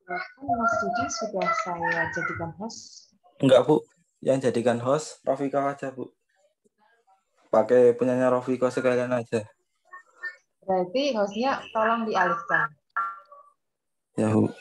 Kan Mas Didi sudah saya jadikan host. Enggak, Bu. Yang jadikan host Rofiko aja, Bu. Pakai punyanya Rofiko sekalian aja. Berarti hostnya tolong dialihkan. Ya, Bu.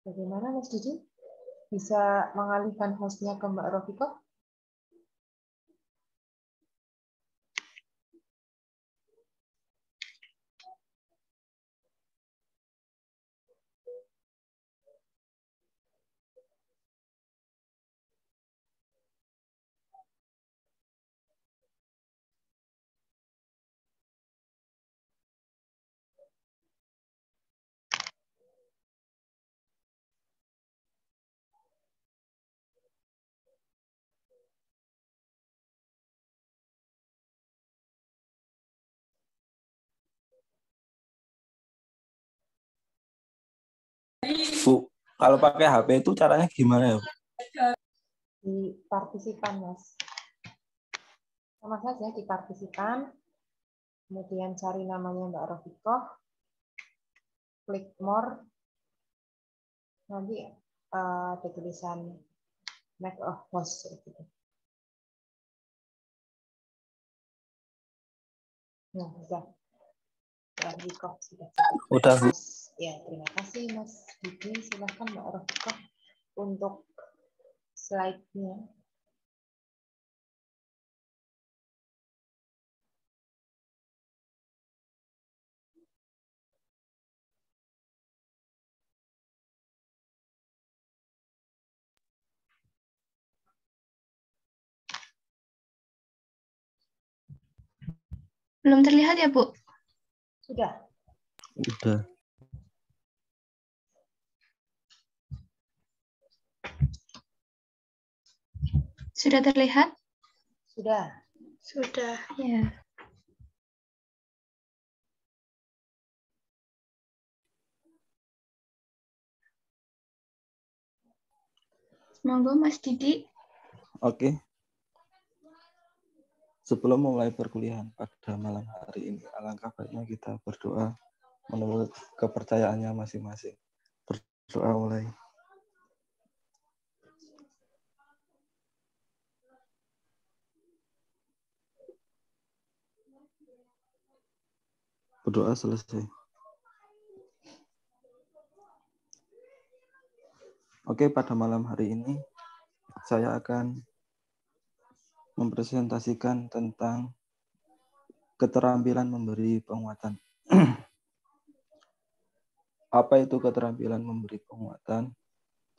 Bagaimana Mas Didi? Bisa mengalihkan hostnya ke Mbak Rofiko? Bu, kalau pakai HP itu caranya gimana ya, Bu? Di partisipan, Mas. Sama saja di partisipan, kemudian cari namanya Mbak Rofiko, klik more, nanti ada tulisan make a host gitu. Nah, sudah. Mbak Rofiko sudah jadi Udah, Bu. host. Ya, terima kasih Mas Didi. Silakan Mbak Rofiko untuk slide-nya. Belum terlihat ya, Bu? Sudah. Udah. Sudah terlihat? Sudah. Sudah. Ya. Monggo Mas Didi. Oke. Sebelum mulai perkuliahan pada malam hari ini, alangkah baiknya kita berdoa menurut kepercayaannya masing-masing. Berdoa mulai. Berdoa selesai. Oke, pada malam hari ini saya akan mempresentasikan tentang keterampilan memberi penguatan. Apa itu keterampilan memberi penguatan?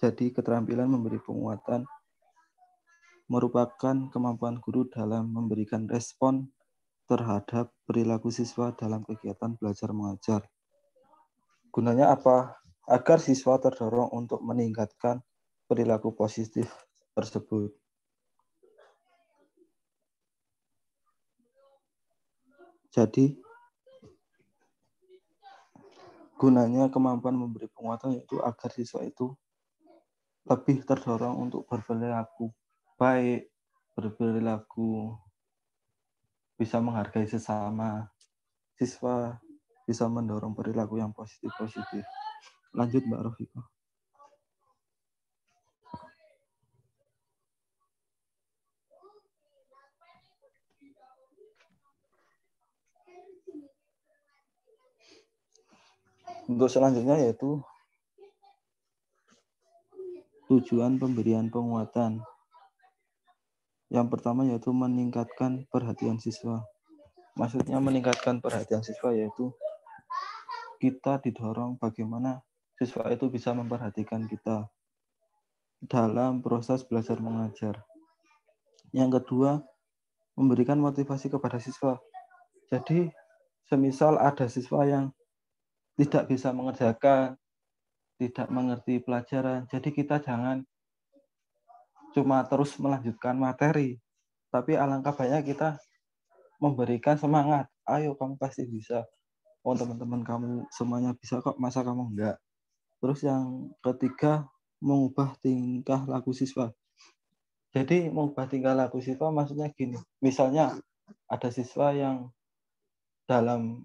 Jadi, keterampilan memberi penguatan merupakan kemampuan guru dalam memberikan respon terhadap perilaku siswa dalam kegiatan belajar mengajar. Gunanya apa? Agar siswa terdorong untuk meningkatkan perilaku positif tersebut. Jadi, gunanya kemampuan memberi penguatan yaitu agar siswa itu lebih terdorong untuk berperilaku baik, berperilaku bisa menghargai sesama, siswa bisa mendorong perilaku yang positif-positif. Lanjut Mbak Rofiko. Untuk selanjutnya yaitu tujuan pemberian penguatan. Yang pertama yaitu meningkatkan perhatian siswa. Maksudnya meningkatkan perhatian siswa yaitu kita didorong bagaimana siswa itu bisa memperhatikan kita dalam proses belajar mengajar. Yang kedua, memberikan motivasi kepada siswa. Jadi, semisal ada siswa yang tidak bisa mengerjakan, tidak mengerti pelajaran, jadi kita jangan cuma terus melanjutkan materi, tapi alangkah baiknya kita memberikan semangat. Ayo kamu pasti bisa. Oh teman-teman kamu semuanya bisa kok, masa kamu enggak? Terus yang ketiga, mengubah tingkah laku siswa. Jadi mengubah tingkah laku siswa maksudnya gini, misalnya ada siswa yang dalam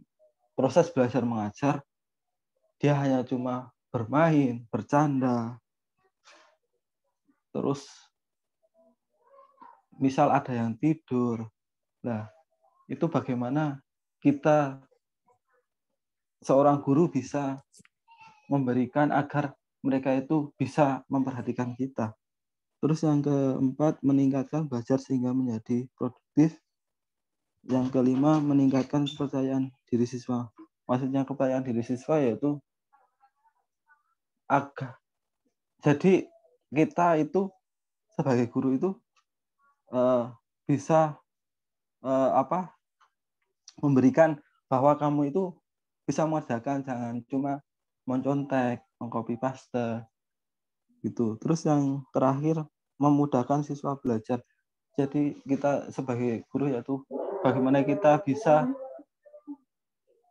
proses belajar mengajar, dia hanya cuma bermain, bercanda, terus misal ada yang tidur. Nah, itu bagaimana kita seorang guru bisa memberikan agar mereka itu bisa memperhatikan kita. Terus yang keempat, meningkatkan belajar sehingga menjadi produktif. Yang kelima, meningkatkan kepercayaan diri siswa. Maksudnya kepercayaan diri siswa yaitu agar jadi kita itu sebagai guru itu bisa memberikan bahwa kamu itu bisa mengerjakan, jangan cuma mencontek, mengcopy paste gitu. Terus yang terakhir, memudahkan siswa belajar. Jadi kita sebagai guru yaitu bagaimana kita bisa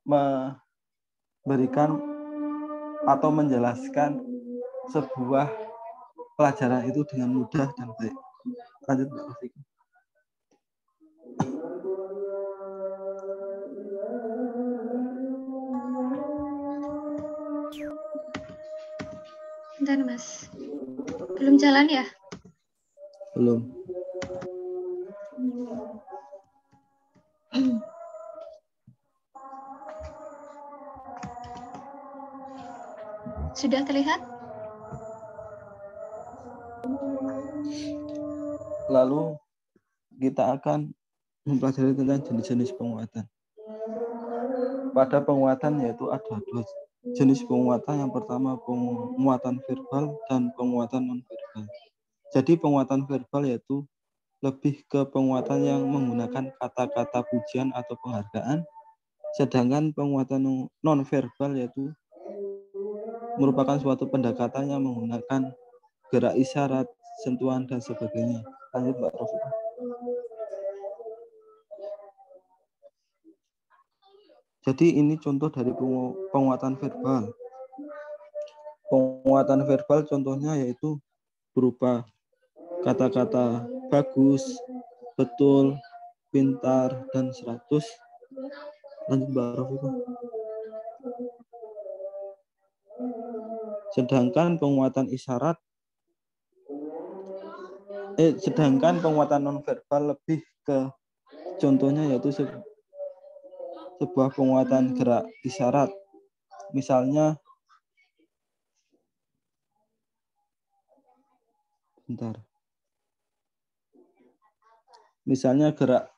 memberikan atau menjelaskan sebuah pelajaran itu dengan mudah dan baik. Lanjut Mbak Rafika. Bentar, Mas. Belum jalan ya? Belum. Sudah terlihat? Lalu kita akan mempelajari tentang jenis-jenis penguatan. Pada penguatan yaitu ada dua jenis penguatan. Yang pertama penguatan verbal dan penguatan non-verbal. Jadi penguatan verbal yaitu lebih ke penguatan yang menggunakan kata-kata pujian atau penghargaan. Sedangkan penguatan non-verbal yaitu merupakan suatu pendekatan yang menggunakan gerak isyarat, sentuhan, dan sebagainya. Lanjut Mbak Rafika. Jadi ini contoh dari penguatan verbal. Penguatan verbal contohnya yaitu berupa kata-kata bagus, betul, pintar, dan 100. Lanjut Mbak Rafika. Sedangkan penguatan nonverbal lebih ke contohnya yaitu sebuah penguatan gerak isyarat. Misalnya gerak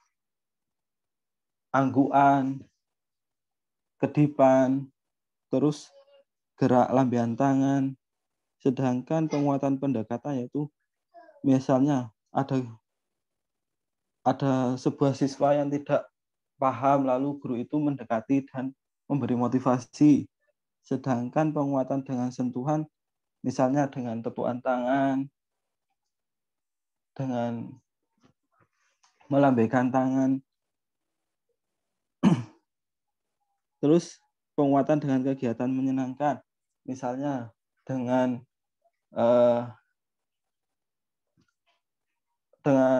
anggukan, kedipan, terus gerak lambian tangan. Sedangkan penguatan pendekatan yaitu misalnya ada sebuah siswa yang tidak paham, lalu guru itu mendekati dan memberi motivasi. Sedangkan penguatan dengan sentuhan, misalnya dengan tepukan tangan, dengan melambaikan tangan. Terus penguatan dengan kegiatan menyenangkan, misalnya dengan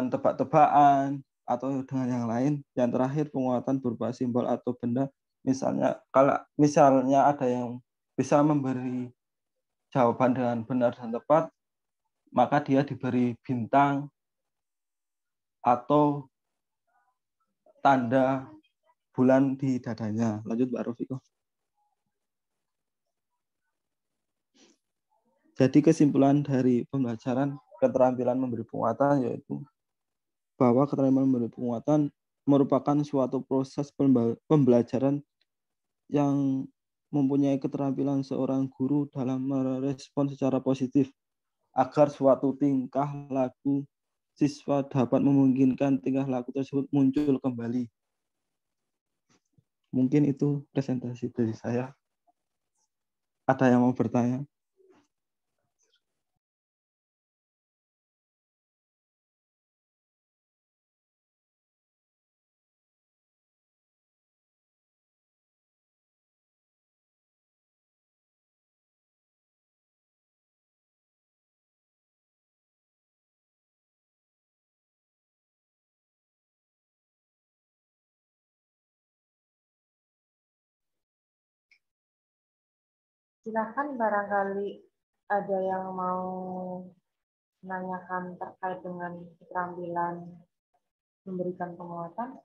tebak-tebakan atau dengan yang lain. Yang terakhir penguatan berupa simbol atau benda. Misalnya ada yang bisa memberi jawaban dengan benar dan tepat, maka dia diberi bintang atau tanda bulan di dadanya. Lanjut Mbak Rafika. Jadi kesimpulan dari pembelajaran keterampilan memberi penguatan yaitu bahwa keterampilan memberi penguatan merupakan suatu proses pembelajaran yang mempunyai keterampilan seorang guru dalam merespon secara positif agar suatu tingkah laku siswa dapat memungkinkan tingkah laku tersebut muncul kembali. Mungkin itu presentasi dari saya. Ada yang mau bertanya? Silakan barangkali ada yang mau menanyakan terkait dengan keterampilan memberikan penguatan,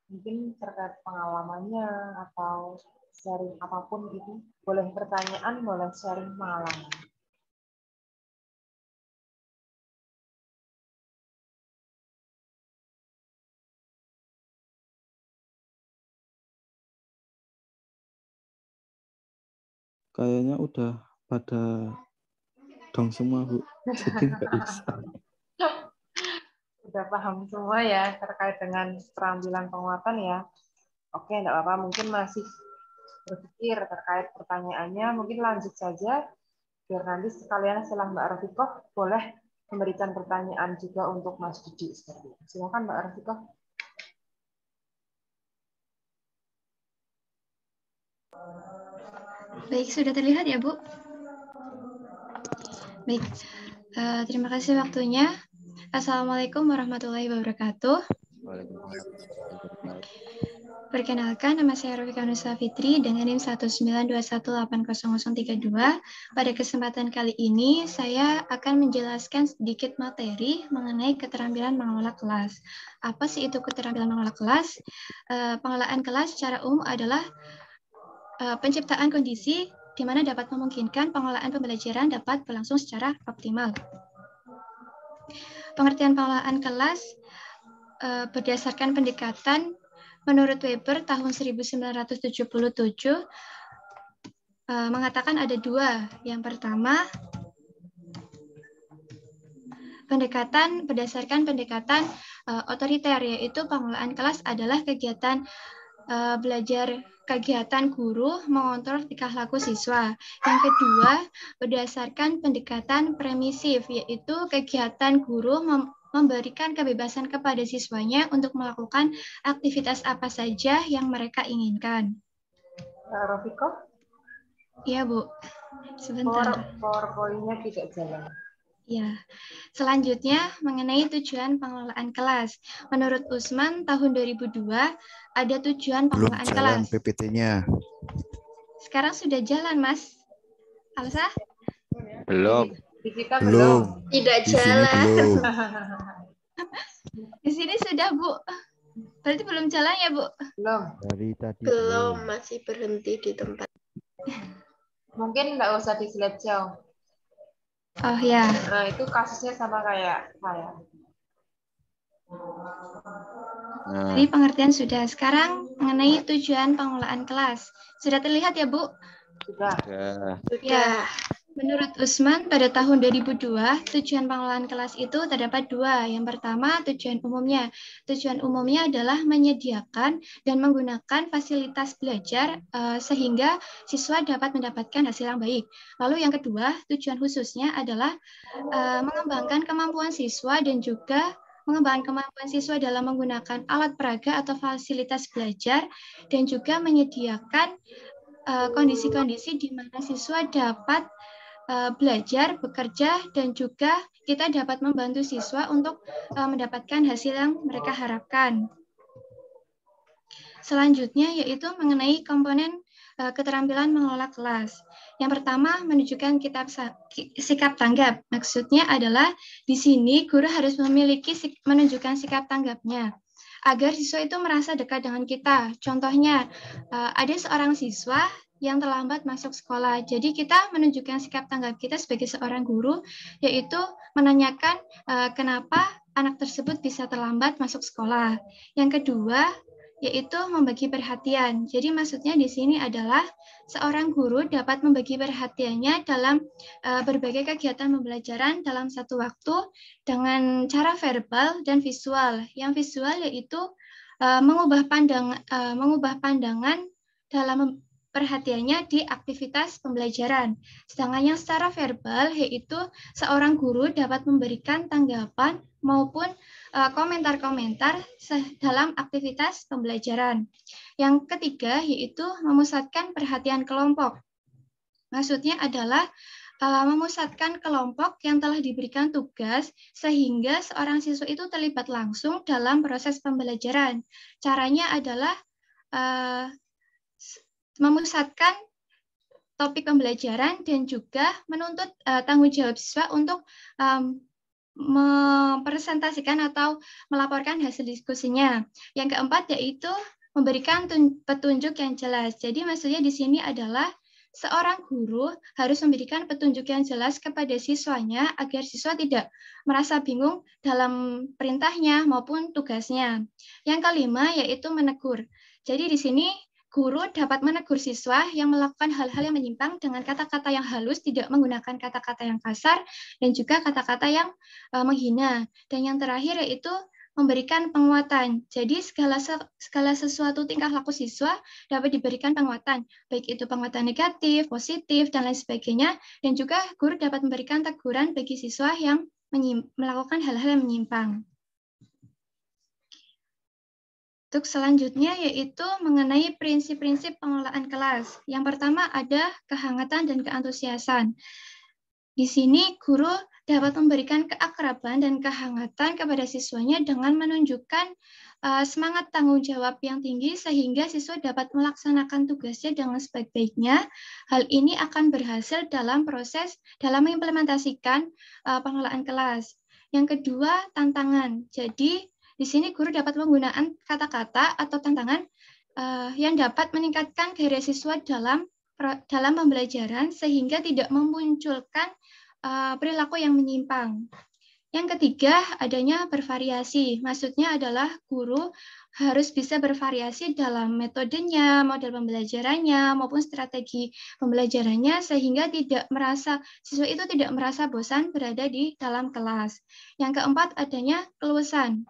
mungkin terkait pengalamannya atau sharing apapun itu. Boleh pertanyaan, boleh sharing pengalaman. Kayaknya udah pada dong semua, Bu. Jadi nggak bisa. Sudah paham semua ya terkait dengan keterampilan penguatan ya. Oke, enggak apa-apa. Mungkin masih berpikir terkait pertanyaannya. Mungkin lanjut saja. Biar nanti sekalian setelah Mbak Rafikoh boleh memberikan pertanyaan juga untuk Mas Didi. Silakan Mbak Rafikoh. Baik, sudah terlihat ya, Bu? Baik, terima kasih waktunya. Assalamualaikum warahmatullahi wabarakatuh. Perkenalkan, nama saya Rafika Nusa Fitri dengan NIM 192180032. Pada kesempatan kali ini, saya akan menjelaskan sedikit materi mengenai keterampilan mengelola kelas. Apa sih itu keterampilan mengelola kelas? Pengelolaan kelas secara umum adalah penciptaan kondisi di mana dapat memungkinkan pengelolaan pembelajaran dapat berlangsung secara optimal. Pengertian pengelolaan kelas berdasarkan pendekatan menurut Weber tahun 1977 mengatakan ada dua. Yang pertama, berdasarkan pendekatan otoriter, yaitu pengelolaan kelas adalah kegiatan kegiatan guru mengontrol tingkah laku siswa. Yang kedua, berdasarkan pendekatan permisif, yaitu kegiatan guru memberikan kebebasan kepada siswanya untuk melakukan aktivitas apa saja yang mereka inginkan. Rafikoh? Iya, Bu. Sebentar. PowerPoint-nya tidak jalan. Ya, selanjutnya mengenai tujuan pengelolaan kelas. Menurut Usman tahun 2002 ada tujuan pengelolaan kelas. Belum jalan PPT-nya. Sekarang sudah jalan, Mas. Alsa? Belum. Di kita belum. Tidak Di sini belum. Di sini sudah, Bu. Berarti belum jalan ya, Bu? Belum. Dari tadi belum, masih berhenti di tempat. Mungkin nggak usah di slideshow. Oh ya. Nah, itu kasusnya sama kayak saya. Tadi pengertian sudah. Sekarang mengenai tujuan pengelolaan kelas. Sudah terlihat ya, Bu? Sudah. Ya. Menurut Usman, pada tahun 2002, tujuan pengelolaan kelas itu terdapat dua. Yang pertama, tujuan umumnya. Tujuan umumnya adalah menyediakan dan menggunakan fasilitas belajar sehingga siswa dapat mendapatkan hasil yang baik. Lalu yang kedua, tujuan khususnya adalah mengembangkan kemampuan siswa dan juga mengembangkan kemampuan siswa dalam menggunakan alat peraga atau fasilitas belajar dan juga menyediakan kondisi-kondisi di mana siswa dapat belajar, bekerja, dan juga kita dapat membantu siswa untuk mendapatkan hasil yang mereka harapkan. Selanjutnya yaitu mengenai komponen keterampilan mengelola kelas. Yang pertama, menunjukkan sikap tanggap. Maksudnya adalah di sini guru harus menunjukkan sikap tanggapnya agar siswa itu merasa dekat dengan kita. Contohnya, ada seorang siswa yang terlambat masuk sekolah. Jadi kita menunjukkan sikap tanggap kita sebagai seorang guru, yaitu menanyakan kenapa anak tersebut bisa terlambat masuk sekolah. Yang kedua, yaitu membagi perhatian. Jadi maksudnya di sini adalah seorang guru dapat membagi perhatiannya dalam berbagai kegiatan pembelajaran dalam satu waktu dengan cara verbal dan visual. Yang visual yaitu mengubah pandangan dalam perhatiannya di aktivitas pembelajaran. Sedangkan yang secara verbal yaitu seorang guru dapat memberikan tanggapan maupun komentar-komentar dalam aktivitas pembelajaran. Yang ketiga yaitu memusatkan perhatian kelompok. Maksudnya adalah memusatkan kelompok yang telah diberikan tugas sehingga seorang siswa itu terlibat langsung dalam proses pembelajaran. Caranya adalah memusatkan topik pembelajaran dan juga menuntut tanggung jawab siswa untuk mempresentasikan atau melaporkan hasil diskusinya. Yang keempat yaitu memberikan petunjuk yang jelas. Jadi maksudnya di sini adalah seorang guru harus memberikan petunjuk yang jelas kepada siswanya agar siswa tidak merasa bingung dalam perintahnya maupun tugasnya. Yang kelima yaitu menegur. Jadi di sini guru dapat menegur siswa yang melakukan hal-hal yang menyimpang dengan kata-kata yang halus, tidak menggunakan kata-kata yang kasar, dan juga kata-kata yang menghina. Dan yang terakhir yaitu memberikan penguatan. Jadi segala sesuatu tingkah laku siswa dapat diberikan penguatan, baik itu penguatan negatif, positif, dan lain sebagainya. Dan juga guru dapat memberikan teguran bagi siswa yang melakukan hal-hal yang menyimpang. Untuk selanjutnya yaitu mengenai prinsip-prinsip pengelolaan kelas. Yang pertama ada kehangatan dan keantusiasan. Di sini guru dapat memberikan keakraban dan kehangatan kepada siswanya dengan menunjukkan semangat tanggung jawab yang tinggi sehingga siswa dapat melaksanakan tugasnya dengan sebaik-baiknya. Hal ini akan berhasil dalam mengimplementasikan pengelolaan kelas. Yang kedua, tantangan. Jadi di sini guru dapat menggunakan kata-kata atau tantangan yang dapat meningkatkan gairah siswa dalam pembelajaran sehingga tidak memunculkan perilaku yang menyimpang. Yang ketiga, adanya bervariasi. Maksudnya adalah guru harus bisa bervariasi dalam metodenya, model pembelajarannya, maupun strategi pembelajarannya sehingga siswa itu tidak merasa bosan berada di dalam kelas. Yang keempat, adanya keluasan.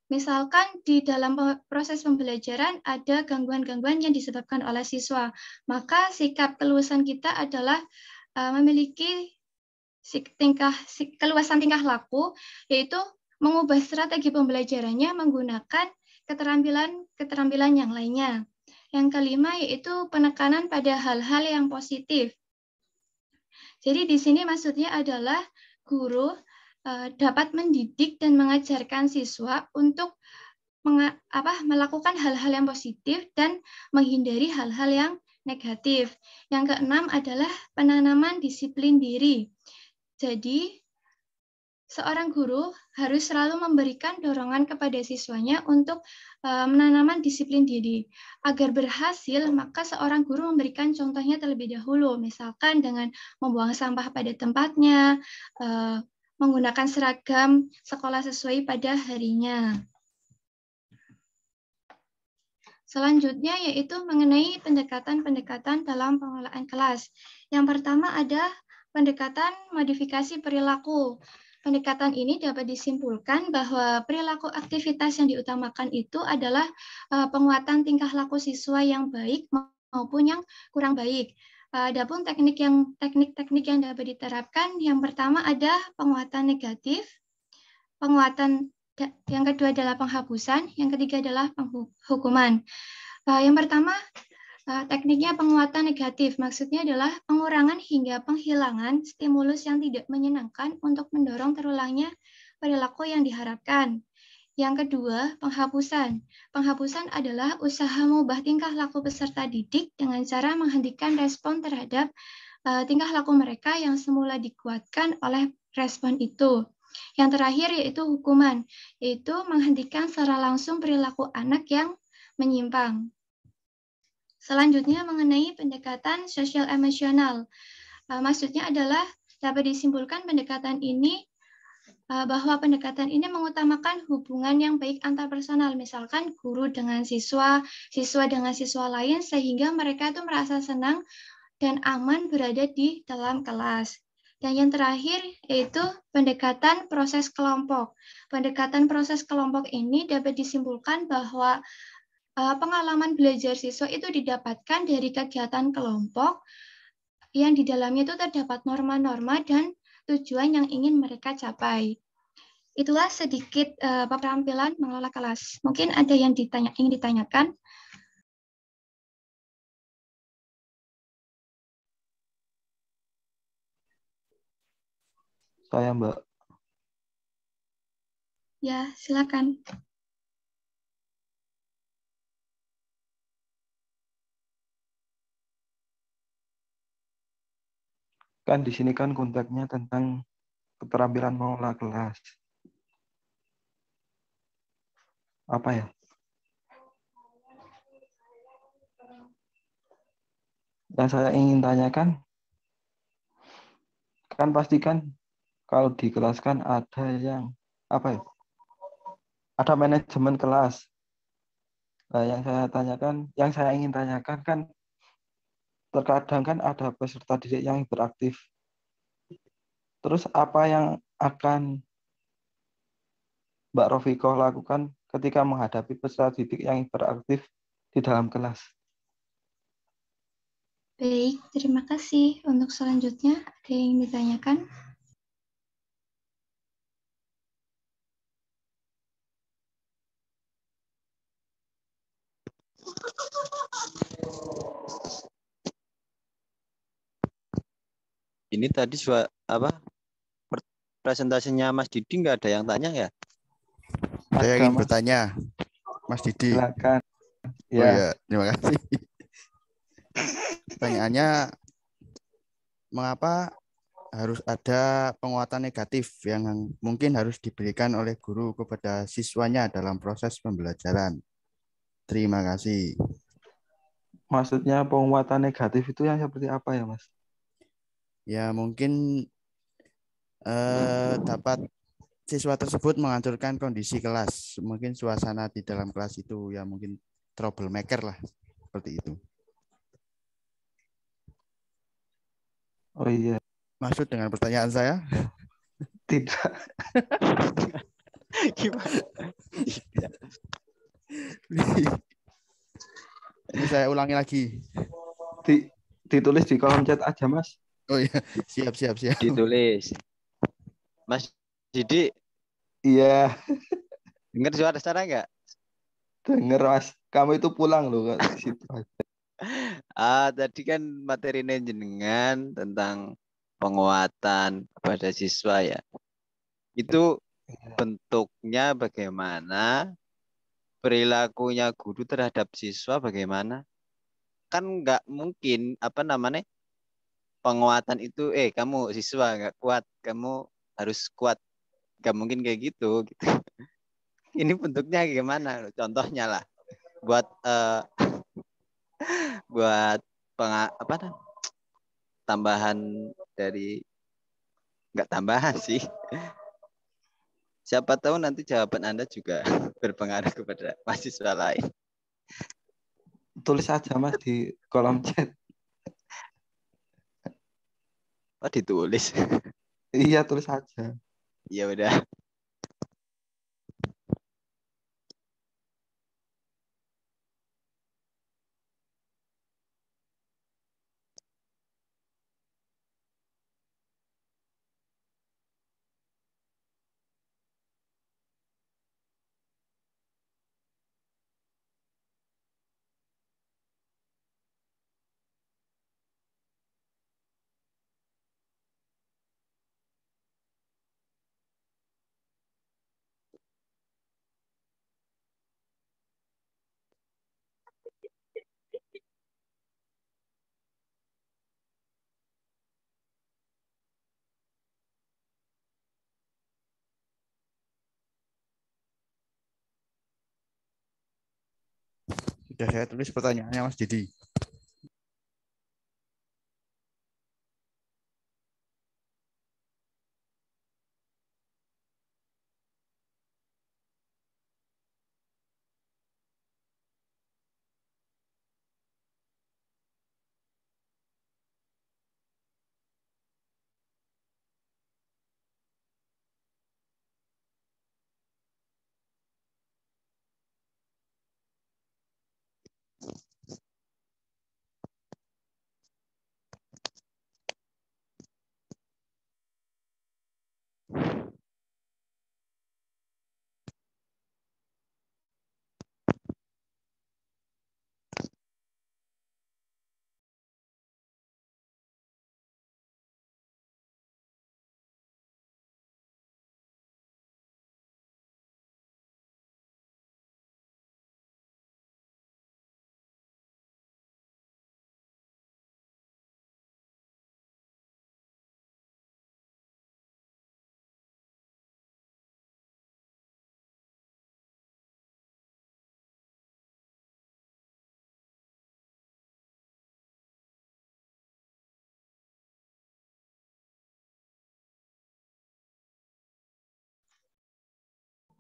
Misalkan di dalam proses pembelajaran ada gangguan-gangguan yang disebabkan oleh siswa, maka sikap keluasan kita adalah memiliki keluasan tingkah laku, yaitu mengubah strategi pembelajarannya menggunakan keterampilan yang lainnya. Yang kelima yaitu penekanan pada hal-hal yang positif. Jadi di sini maksudnya adalah guru dapat mendidik dan mengajarkan siswa untuk melakukan hal-hal yang positif dan menghindari hal-hal yang negatif. Yang keenam adalah penanaman disiplin diri. Jadi, seorang guru harus selalu memberikan dorongan kepada siswanya untuk menanamkan disiplin diri. Agar berhasil, maka seorang guru memberikan contohnya terlebih dahulu, misalkan dengan membuang sampah pada tempatnya, menggunakan seragam sekolah sesuai pada harinya. Selanjutnya yaitu mengenai pendekatan-pendekatan dalam pengelolaan kelas. Yang pertama ada pendekatan modifikasi perilaku. Pendekatan ini dapat disimpulkan bahwa perilaku aktivitas yang diutamakan itu adalah penguatan tingkah laku siswa yang baik maupun yang kurang baik. Adapun teknik-teknik yang dapat diterapkan, yang pertama ada penguatan negatif, yang kedua adalah penghapusan, yang ketiga adalah penghukuman. Yang pertama, tekniknya penguatan negatif, maksudnya adalah pengurangan hingga penghilangan stimulus yang tidak menyenangkan untuk mendorong terulangnya perilaku yang diharapkan. Yang kedua, penghapusan. Penghapusan adalah usaha mengubah tingkah laku peserta didik dengan cara menghentikan respon terhadap tingkah laku mereka yang semula dikuatkan oleh respon itu. Yang terakhir yaitu hukuman, yaitu menghentikan secara langsung perilaku anak yang menyimpang. Selanjutnya mengenai pendekatan sosial emosional. Maksudnya adalah dapat disimpulkan pendekatan ini bahwa pendekatan ini mengutamakan hubungan yang baik antar personal, misalkan guru dengan siswa, siswa dengan siswa lain, sehingga mereka itu merasa senang dan aman berada di dalam kelas. Dan yang terakhir yaitu pendekatan proses kelompok. Pendekatan proses kelompok ini dapat disimpulkan bahwa pengalaman belajar siswa itu didapatkan dari kegiatan kelompok yang di dalamnya itu terdapat norma-norma dan tujuan yang ingin mereka capai. Itulah sedikit keterampilan mengelola kelas. Mungkin ada yang ingin ditanyakan? Saya, Mbak. Ya, silakan. Kan di sini kan konteksnya tentang keterampilan mengelola kelas. Apa ya? Yang saya ingin tanyakan, kan pastikan kalau di kelas kan ada yang apa ya? Ada manajemen kelas. Nah, yang saya ingin tanyakan kan terkadang kan ada peserta didik yang beraktif. Terus apa yang akan Mbak Rofiko lakukan ketika menghadapi peserta didik yang beraktif di dalam kelas? Baik, terima kasih. Untuk selanjutnya, ada yang ditanyakan? Ini tadi presentasinya Mas Didi nggak ada yang tanya ya? Saya Ada, ingin Mas. bertanya, Mas Didi. Silakan. Oh Ya. ya, terima kasih. Pertanyaannya, mengapa harus ada penguatan negatif yang mungkin harus diberikan oleh guru kepada siswanya dalam proses pembelajaran? Terima kasih. Maksudnya penguatan negatif itu yang seperti apa ya, Mas? Ya, mungkin dapat siswa tersebut menghancurkan kondisi kelas. Mungkin suasana di dalam kelas itu ya mungkin troublemaker lah, seperti itu. Oh iya, Maksud dengan pertanyaan saya? tidak. Gimana? Ini saya ulangi lagi. Ditulis di kolom chat aja, Mas. Oh iya, siap. Ditulis. Mas Didi, Iya, dengar suara nggak? denger, Mas. Kamu itu pulang loh ke situ. Tadi kan materi jenengan tentang penguatan kepada siswa ya. Itu bentuknya bagaimana, perilakunya guru terhadap siswa bagaimana? Kan nggak mungkin penguatan itu, kamu siswa nggak kuat, kamu harus kuat. Nggak mungkin kayak gitu. Ini bentuknya gimana? Contohnya lah, buat buat tambahan dari, nggak tambahan sih. Siapa tahu nanti jawaban Anda juga berpengaruh kepada mahasiswa lain. Tulis aja, Mas, di kolom chat. Oh, ditulis. Iya, tulis aja. Ya udah. Sudah saya tulis pertanyaannya, Mas Didi.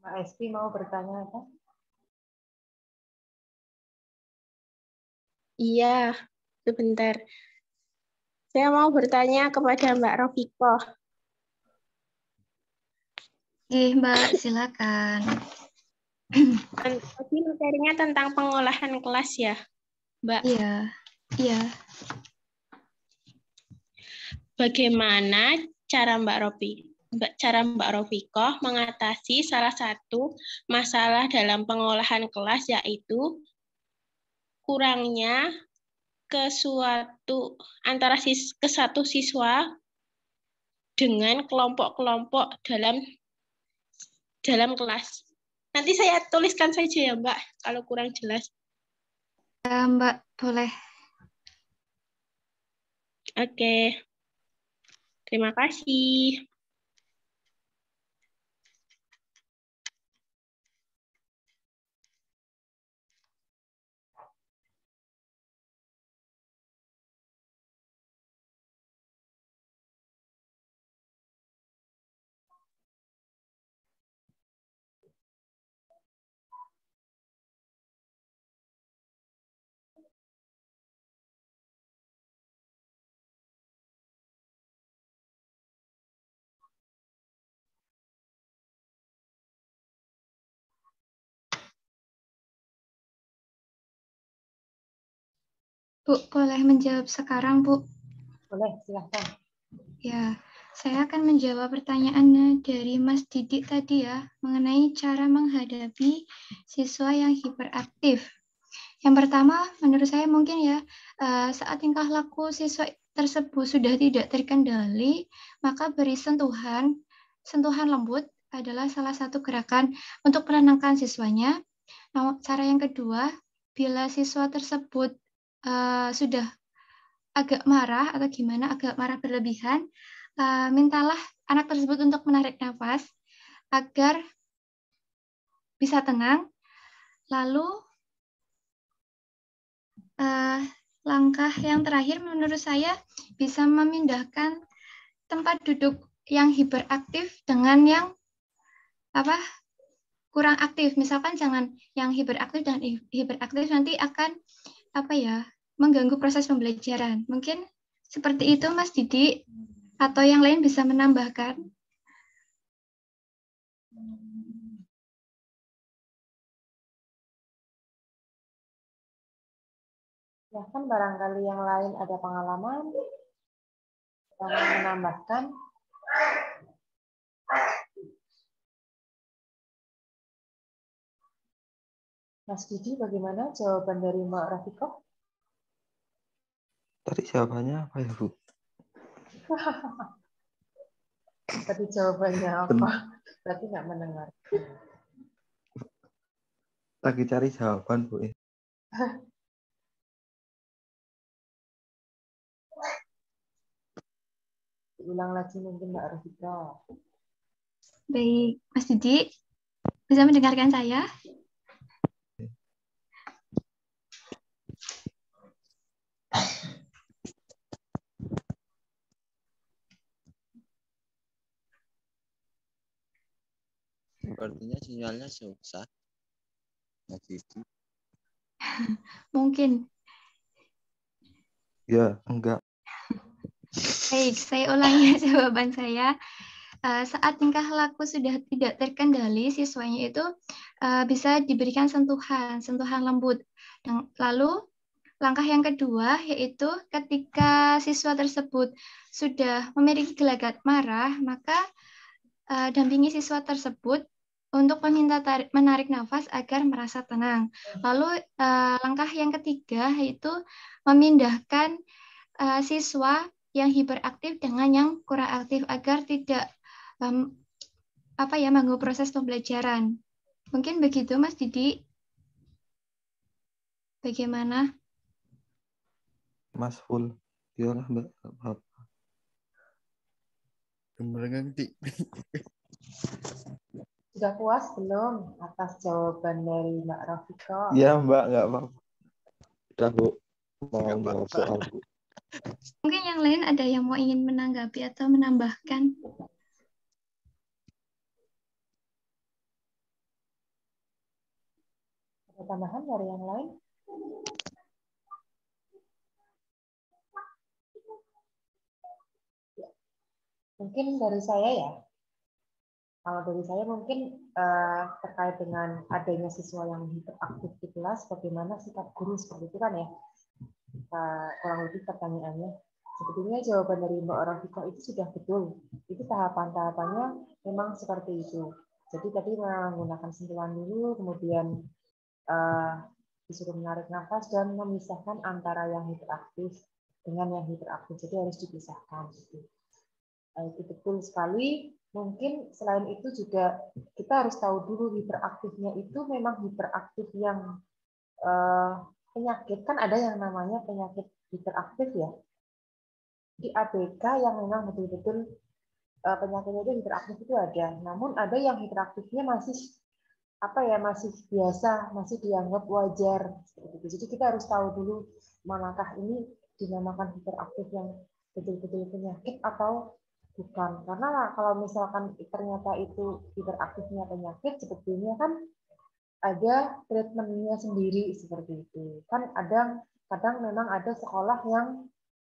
Mbak Esti mau bertanya apa? Iya, sebentar. Saya mau bertanya kepada Mbak Rofiko. Mbak, silakan. Tadi materinya tentang pengolahan kelas ya, Mbak. Iya, iya. Bagaimana cara Mbak Rofiko mengatasi salah satu masalah dalam pengolahan kelas, yaitu kurangnya ke satu siswa dengan kelompok-kelompok dalam kelas. Nanti saya tuliskan saja ya, Mbak, kalau kurang jelas. Mbak, boleh. Oke. Terima kasih. Bu, boleh menjawab sekarang, Bu? Boleh, silahkan. Ya, saya akan menjawab pertanyaannya dari Mas Didik tadi ya, mengenai cara menghadapi siswa yang hiperaktif. Yang pertama, menurut saya mungkin ya, saat tingkah laku siswa tersebut sudah tidak terkendali, maka beri sentuhan lembut adalah salah satu gerakan untuk menenangkan siswanya. Nah, cara yang kedua, bila siswa tersebut sudah agak marah atau gimana, agak marah berlebihan, mintalah anak tersebut untuk menarik nafas agar bisa tenang. Lalu langkah yang terakhir menurut saya bisa memindahkan tempat duduk yang hiperaktif dengan yang kurang aktif. Misalkan jangan yang hiperaktif dan hiperaktif nanti akan mengganggu proses pembelajaran. Mungkin seperti itu Mas Didi, atau yang lain bisa menambahkan. Ya kan barangkali yang lain ada pengalaman yang menambahkan. Mas Didi, bagaimana jawaban dari Mbak Rafiko? Tadi jawabannya apa ya, Bu? Tadi jawabannya apa? Berarti nggak mendengar. Lagi cari jawaban, Bu. Ulang lagi mungkin Mbak Rafiko. Baik, Mas Didi, bisa mendengarkan saya? Sepertinya sinyalnya susah. Mungkin. Ya, enggak. Baik, saya ulangi jawaban saya. Saat tingkah laku sudah tidak terkendali, siswanya itu bisa diberikan sentuhan lembut. Dan lalu langkah yang kedua yaitu ketika siswa tersebut sudah memiliki gelagat marah, maka dampingi siswa tersebut untuk meminta menarik nafas agar merasa tenang. Lalu langkah yang ketiga yaitu memindahkan siswa yang hiperaktif dengan yang kurang aktif agar tidak mengganggu proses pembelajaran. Mungkin begitu Mas Didi. Bagaimana? Mas full. Iyalah, Mbak. Sudah puas belum atas jawaban dari Mbak Rafiko? Iya, Mbak, nggak apa-apa. Udah, Bu. Mau soal, Bu. Mungkin yang lain ada yang mau ingin menanggapi atau menambahkan? Ada tambahan dari yang lain? Mungkin dari saya ya. Kalau dari saya mungkin terkait dengan adanya siswa yang hiperaktif di kelas, bagaimana sikap guru seperti itu kan ya? Kurang lebih pertanyaannya. Sebetulnya jawaban dari Mbak Rafika itu sudah betul. Itu tahapan-tahapannya memang seperti itu. Jadi tadi menggunakan sentuhan dulu, kemudian disuruh menarik nafas dan memisahkan antara yang hiperaktif dengan yang hiperaktif. Jadi harus dipisahkan. Itu betul sekali. Mungkin selain itu juga kita harus tahu dulu hiperaktifnya itu memang hiperaktif yang penyakit. Kan ada yang namanya penyakit hiperaktif ya. Di ABK yang memang betul-betul penyakitnya itu hiperaktif itu ada. Namun ada yang hiperaktifnya masih masih biasa, masih dianggap wajar seperti itu. Jadi kita harus tahu dulu manakah ini dinamakan hiperaktif yang betul-betul penyakit atau bukan. Karena kalau misalkan ternyata itu hiperaktifnya penyakit, sebetulnya kan ada treatmentnya sendiri seperti itu. Kan kadang memang ada sekolah yang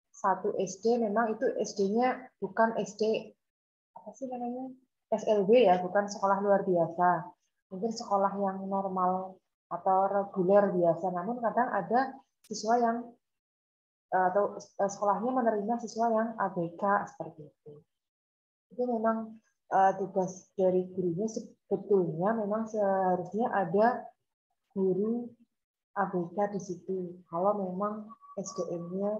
satu SD memang itu SD-nya bukan SD apa sih namanya SLB ya, bukan sekolah luar biasa. Mungkin sekolah yang normal atau reguler biasa. Namun kadang ada siswa yang atau sekolahnya menerima siswa yang ABK seperti itu. Itu memang tugas dari gurunya sebetulnya memang seharusnya ada guru ABK di situ. Kalau memang SDM-nya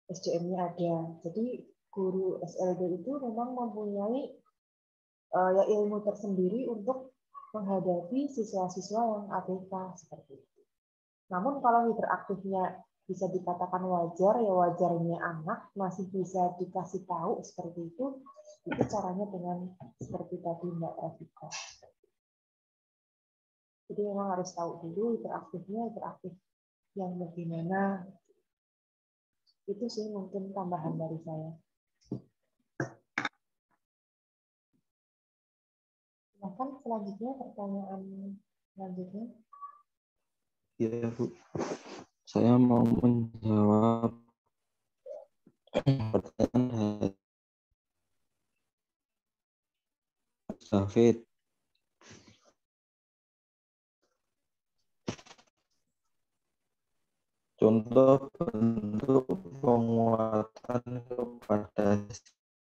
SDM-nya ada. Jadi guru SLB itu memang mempunyai ilmu tersendiri untuk menghadapi siswa-siswa yang ABK seperti itu. Namun kalau hiperaktifnya bisa dikatakan wajar, ya wajarnya anak masih bisa dikasih tahu seperti itu caranya dengan seperti tadi Mbak Rafika. Jadi memang harus tahu dulu hiperaktif yang bagaimana. Itu sih mungkin tambahan dari saya. Silahkan selanjutnya pertanyaan selanjutnya. Ya, Bu. Saya mau menjawab pertanyaan David. Contoh bentuk penguatan kepada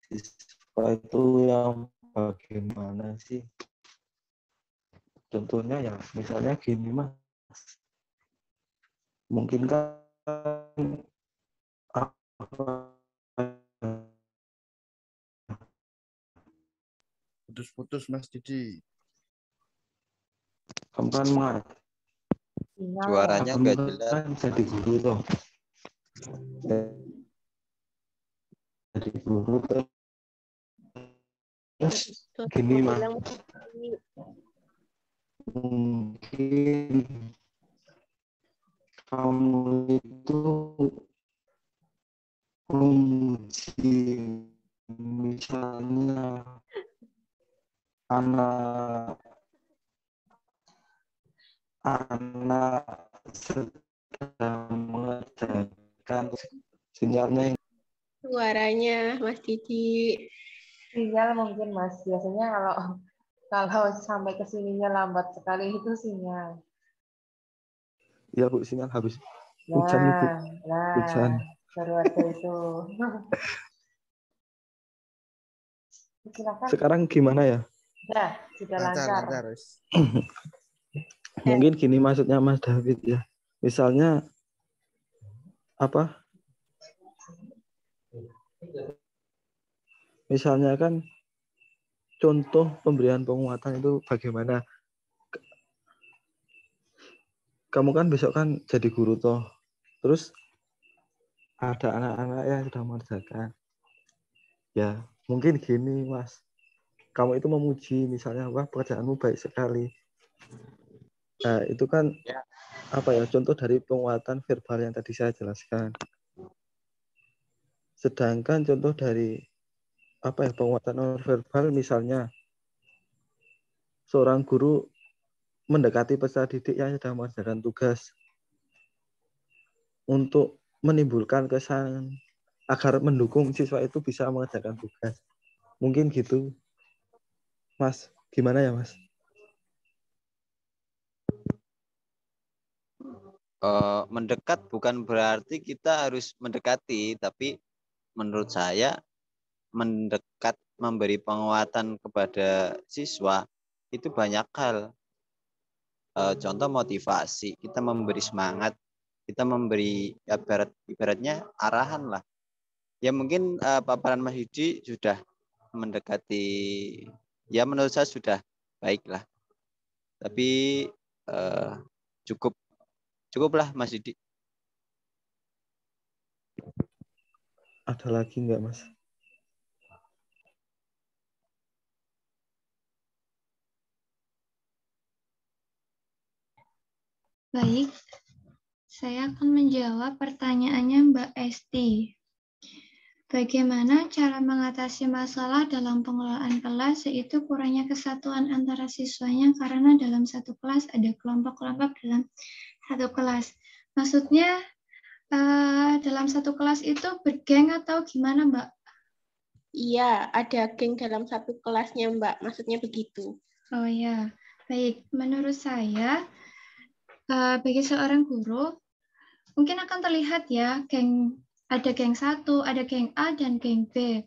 siswa itu yang bagaimana sih? Contohnya ya, misalnya gini Mas. Mungkin kan Putus-putus Mas Didi. kamu kan Suaranya nggak jelas. kan jadi guru toh. Jadi guru terus gini Mas. Mungkin kamu itu menguji misalnya anak sedang mengerjakan sinyalnya. Suaranya Mas Didi. Sinyal mungkin Mas. Biasanya kalau sampai ke sininya lambat sekali itu sinyal. Ya Bu, sinyal habis. Hujan nih Bu. Hujan. Baru ada itu. Silakan. Sekarang gimana ya? Ya, sudah lancar. Mungkin gini maksudnya Mas David ya. Misalnya Misalnya kan contoh pemberian penguatan itu bagaimana? Kamu kan besok kan jadi guru toh. Terus ada anak-anak yang sudah mengerjakan. Ya, mungkin gini Mas. Kamu itu memuji misalnya, wah pekerjaanmu baik sekali. Nah, itu kan contoh dari penguatan verbal yang tadi saya jelaskan. Sedangkan contoh dari penguatan non verbal misalnya seorang guru mendekati peserta didik yang sedang mengerjakan tugas untuk menimbulkan kesan agar mendukung siswa itu bisa mengerjakan tugas. Mungkin gitu, Mas. Gimana ya, Mas? Mendekat bukan berarti kita harus mendekati, tapi menurut saya mendekat memberi penguatan kepada siswa itu banyak hal. Contoh motivasi, kita memberi semangat, kita memberi ibaratnya arahan lah. Ya mungkin paparan Mas Yudi sudah mendekati, ya menurut saya sudah baik lah. Tapi cukuplah Mas Yudi. Ada lagi nggak, Mas? Baik, saya akan menjawab pertanyaannya Mbak Esti. Bagaimana cara mengatasi masalah dalam pengelolaan kelas, yaitu kurangnya kesatuan antara siswanya karena dalam satu kelas ada kelompok-kelompok dalam satu kelas. Maksudnya dalam satu kelas itu bergeng atau gimana, Mbak? Iya, ada geng dalam satu kelasnya, Mbak. Maksudnya begitu. Oh ya, baik. Menurut saya, bagi seorang guru, mungkin akan terlihat ya, ada geng 1, ada geng A, dan geng B.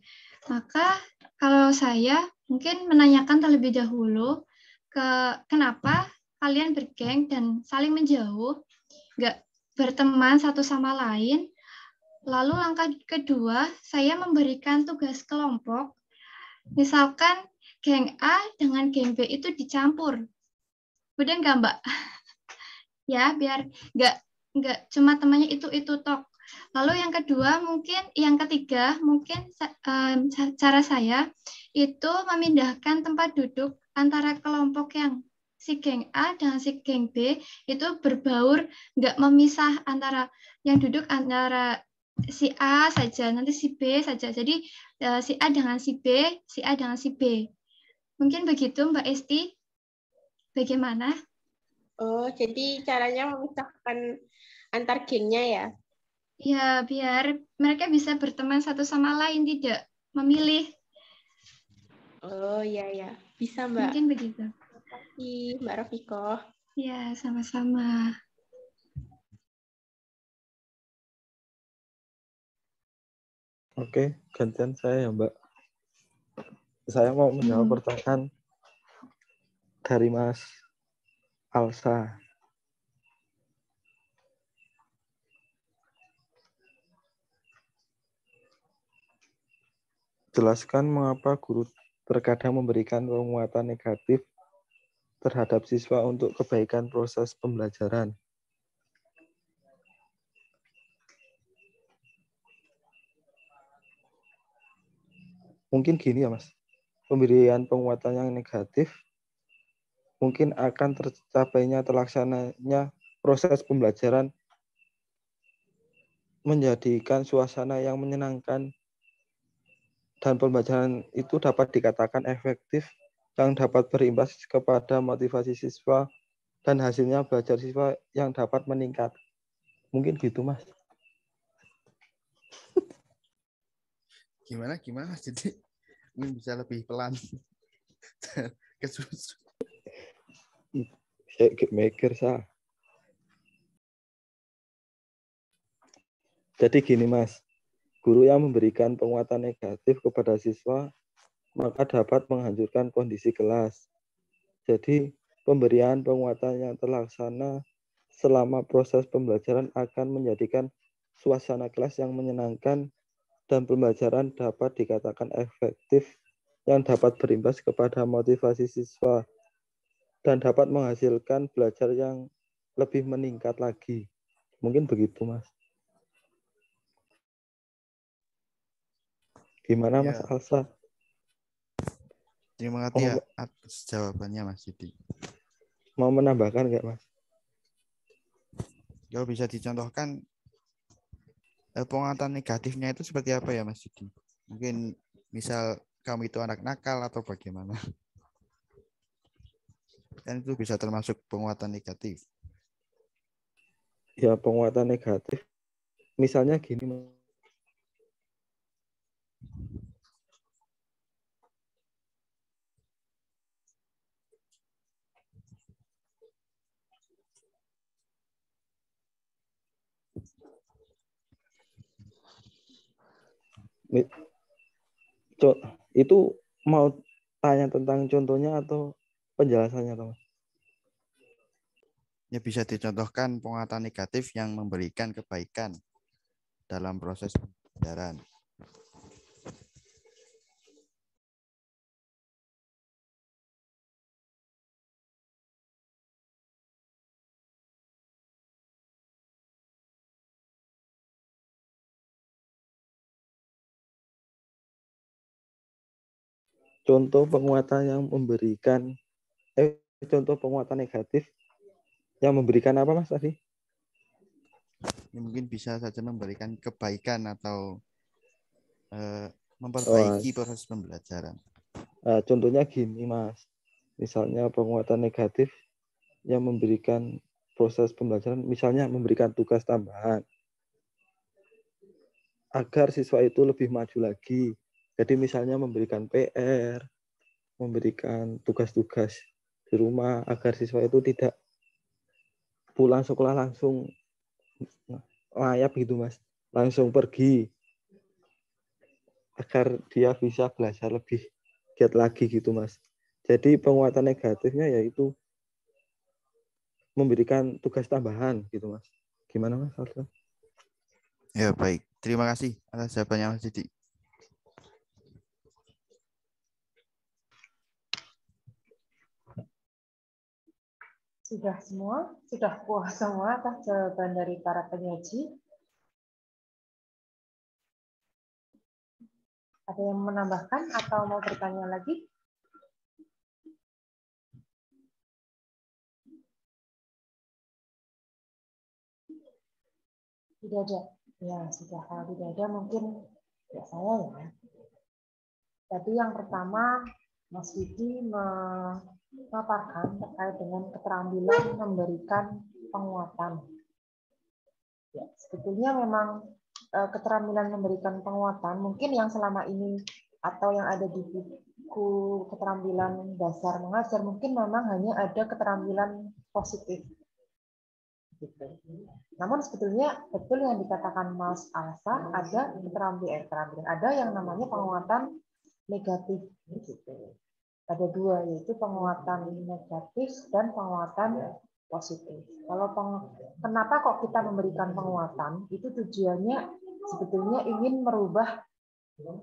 Maka kalau saya mungkin menanyakan terlebih dahulu kenapa kalian bergeng dan saling menjauh, nggak berteman satu sama lain. Lalu langkah kedua, saya memberikan tugas kelompok. Misalkan geng A dengan geng B itu dicampur. Udah nggak, Mbak? Ya, biar nggak cuma temannya itu tok. Lalu yang kedua, yang ketiga, mungkin cara saya itu memindahkan tempat duduk antara kelompok yang si geng A dan si geng B itu berbaur, nggak memisah antara yang duduk antara si A saja, nanti si B saja. Jadi si A dengan si B, si A dengan si B. Mungkin begitu, Mbak Esti. Bagaimana? Oh, jadi caranya memisahkan antar gengnya ya? Ya, biar mereka bisa berteman satu sama lain, tidak memilih. Oh, iya, ya. Bisa, Mbak. Mungkin begitu. Terima kasih, Mbak Rafiko. Ya, sama-sama. Oke, gantian saya ya, Mbak. Saya mau menjawab pertanyaan dari Mas Alsa. Jelaskan mengapa guru terkadang memberikan penguatan negatif terhadap siswa untuk kebaikan proses pembelajaran. Mungkin gini ya, Mas. Pemberian penguatan yang negatif mungkin akan tercapainya terlaksananya proses pembelajaran menjadikan suasana yang menyenangkan dan pembelajaran itu dapat dikatakan efektif yang dapat berimbas kepada motivasi siswa dan hasilnya belajar siswa yang dapat meningkat. Mungkin gitu, Mas. Gimana Mas? Jadi mungkin bisa lebih pelan. Kesusu. Saya mikir, sah. Jadi gini, Mas. Guru yang memberikan penguatan negatif kepada siswa maka dapat menghancurkan kondisi kelas. Jadi, pemberian penguatan yang terlaksana selama proses pembelajaran akan menjadikan suasana kelas yang menyenangkan dan pembelajaran dapat dikatakan efektif yang dapat berimbas kepada motivasi siswa dan dapat menghasilkan belajar yang lebih meningkat lagi. Mungkin begitu, Mas. Gimana, Ya. Mas Alsa? Terima kasih ya atas jawabannya, Mas Yudi. Mau menambahkan nggak, Mas? Kalau bisa dicontohkan penguatan negatifnya itu seperti apa ya, Mas Yudi? Mungkin misal kamu itu anak nakal atau bagaimana? Kan itu bisa termasuk penguatan negatif. Ya, penguatan negatif. Misalnya gini, Mas. Itu mau tanya tentang contohnya atau penjelasannya, Mas? Ya, bisa dicontohkan penguatan negatif yang memberikan kebaikan dalam proses pembelajaran. Contoh penguatan yang memberikan contoh penguatan negatif yang memberikan apa, Mas, tadi? Ini mungkin bisa saja memberikan kebaikan atau memperbaiki proses pembelajaran. Contohnya gini, Mas. Misalnya penguatan negatif yang memberikan proses pembelajaran, misalnya memberikan tugas tambahan agar siswa itu lebih maju lagi. Jadi misalnya memberikan PR, memberikan tugas-tugas di rumah agar siswa itu tidak pulang sekolah langsung layap gitu, Mas. Langsung pergi. Agar dia bisa belajar lebih giat lagi gitu, Mas. Jadi penguatan negatifnya yaitu memberikan tugas tambahan gitu, Mas. Gimana, Mas? Ya, baik. Terima kasih atas jawabannya, Mas Didi. Sudah semua? Sudah puas semua atas jawaban dari para penyaji? Ada yang menambahkan atau mau bertanya lagi? Tidak ada. Ya, sudah. Kalau tidak ada mungkin ya saya ya. Tadi yang pertama, Mas Didi memaparkan terkait dengan keterampilan memberikan penguatan. Ya, sebetulnya memang keterampilan memberikan penguatan mungkin yang selama ini atau yang ada di buku keterampilan dasar mengajar mungkin memang hanya ada keterampilan positif. Gitu. Namun sebetulnya betul yang dikatakan Mas Alsa, ada keterampilan, ada yang namanya penguatan negatif. Gitu. Ada dua, yaitu penguatan negatif dan penguatan positif. Kalau kenapa kok kita memberikan penguatan? Itu tujuannya sebetulnya ingin merubah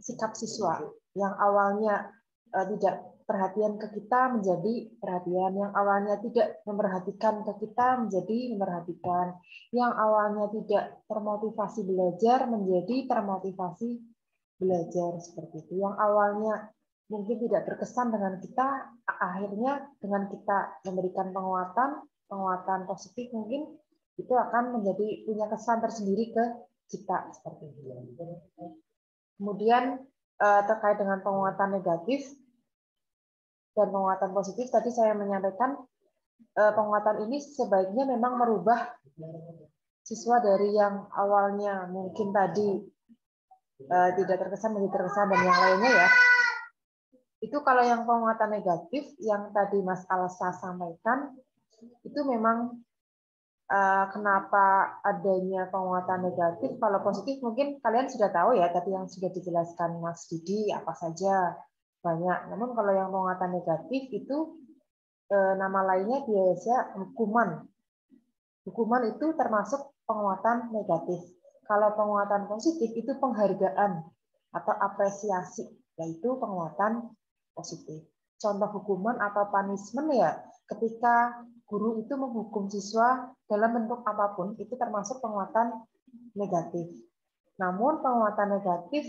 sikap siswa yang awalnya tidak perhatian ke kita menjadi perhatian, yang awalnya tidak memperhatikan ke kita menjadi memperhatikan, yang awalnya tidak termotivasi belajar menjadi termotivasi belajar, seperti itu. Yang awalnya mungkin tidak berkesan dengan kita, akhirnya dengan kita memberikan penguatan positif mungkin itu akan menjadi punya kesan tersendiri ke kita, seperti itu. Kemudian terkait dengan penguatan negatif dan penguatan positif, tadi saya menyampaikan penguatan ini sebaiknya memang merubah siswa dari yang awalnya mungkin tadi tidak terkesan menjadi terkesan dan yang lainnya ya. Itu kalau yang penguatan negatif yang tadi Mas Alsa sampaikan, itu memang kenapa adanya penguatan negatif. Kalau positif mungkin kalian sudah tahu ya, tadi yang sudah dijelaskan Mas Didi apa saja, banyak. Namun kalau yang penguatan negatif itu nama lainnya biasa hukuman. Hukuman itu termasuk penguatan negatif. Kalau penguatan positif itu penghargaan atau apresiasi, yaitu penguatan positif. Contoh hukuman atau punishment ya, ketika guru itu menghukum siswa dalam bentuk apapun, itu termasuk penguatan negatif. Namun penguatan negatif,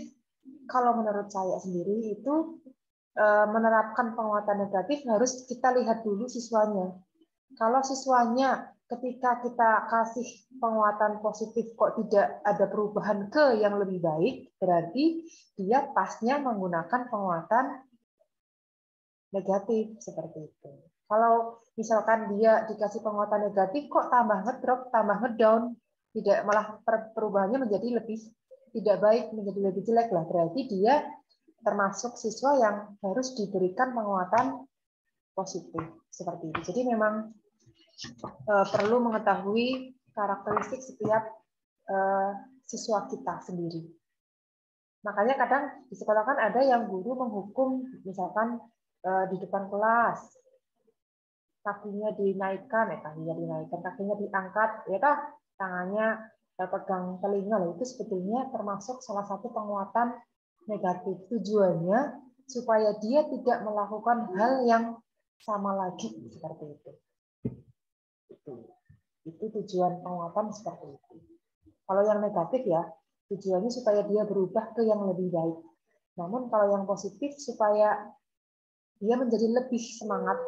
kalau menurut saya sendiri itu menerapkan penguatan negatif harus kita lihat dulu siswanya. Kalau siswanya ketika kita kasih penguatan positif kok tidak ada perubahan ke yang lebih baik, berarti dia pasnya menggunakan penguatan negatif seperti itu. Kalau misalkan dia dikasih penguatan negatif, kok tambah ngedrop, tambah ngedown, tidak, malah perubahannya menjadi lebih tidak baik, menjadi lebih jelek lah. Berarti dia termasuk siswa yang harus diberikan penguatan positif seperti itu. Jadi memang perlu mengetahui karakteristik setiap siswa kita sendiri. Makanya kadang di sekolah kan ada yang guru menghukum, misalkan di depan kelas, kakinya dinaikkan, kakinya diangkat, ya kah, tangannya pegang telinga, loh, itu sebetulnya termasuk salah satu penguatan negatif. Tujuannya supaya dia tidak melakukan hal yang sama lagi seperti itu. Itu tujuan penguatan seperti itu. Kalau yang negatif ya, tujuannya supaya dia berubah ke yang lebih baik. Namun kalau yang positif supaya dia menjadi lebih semangat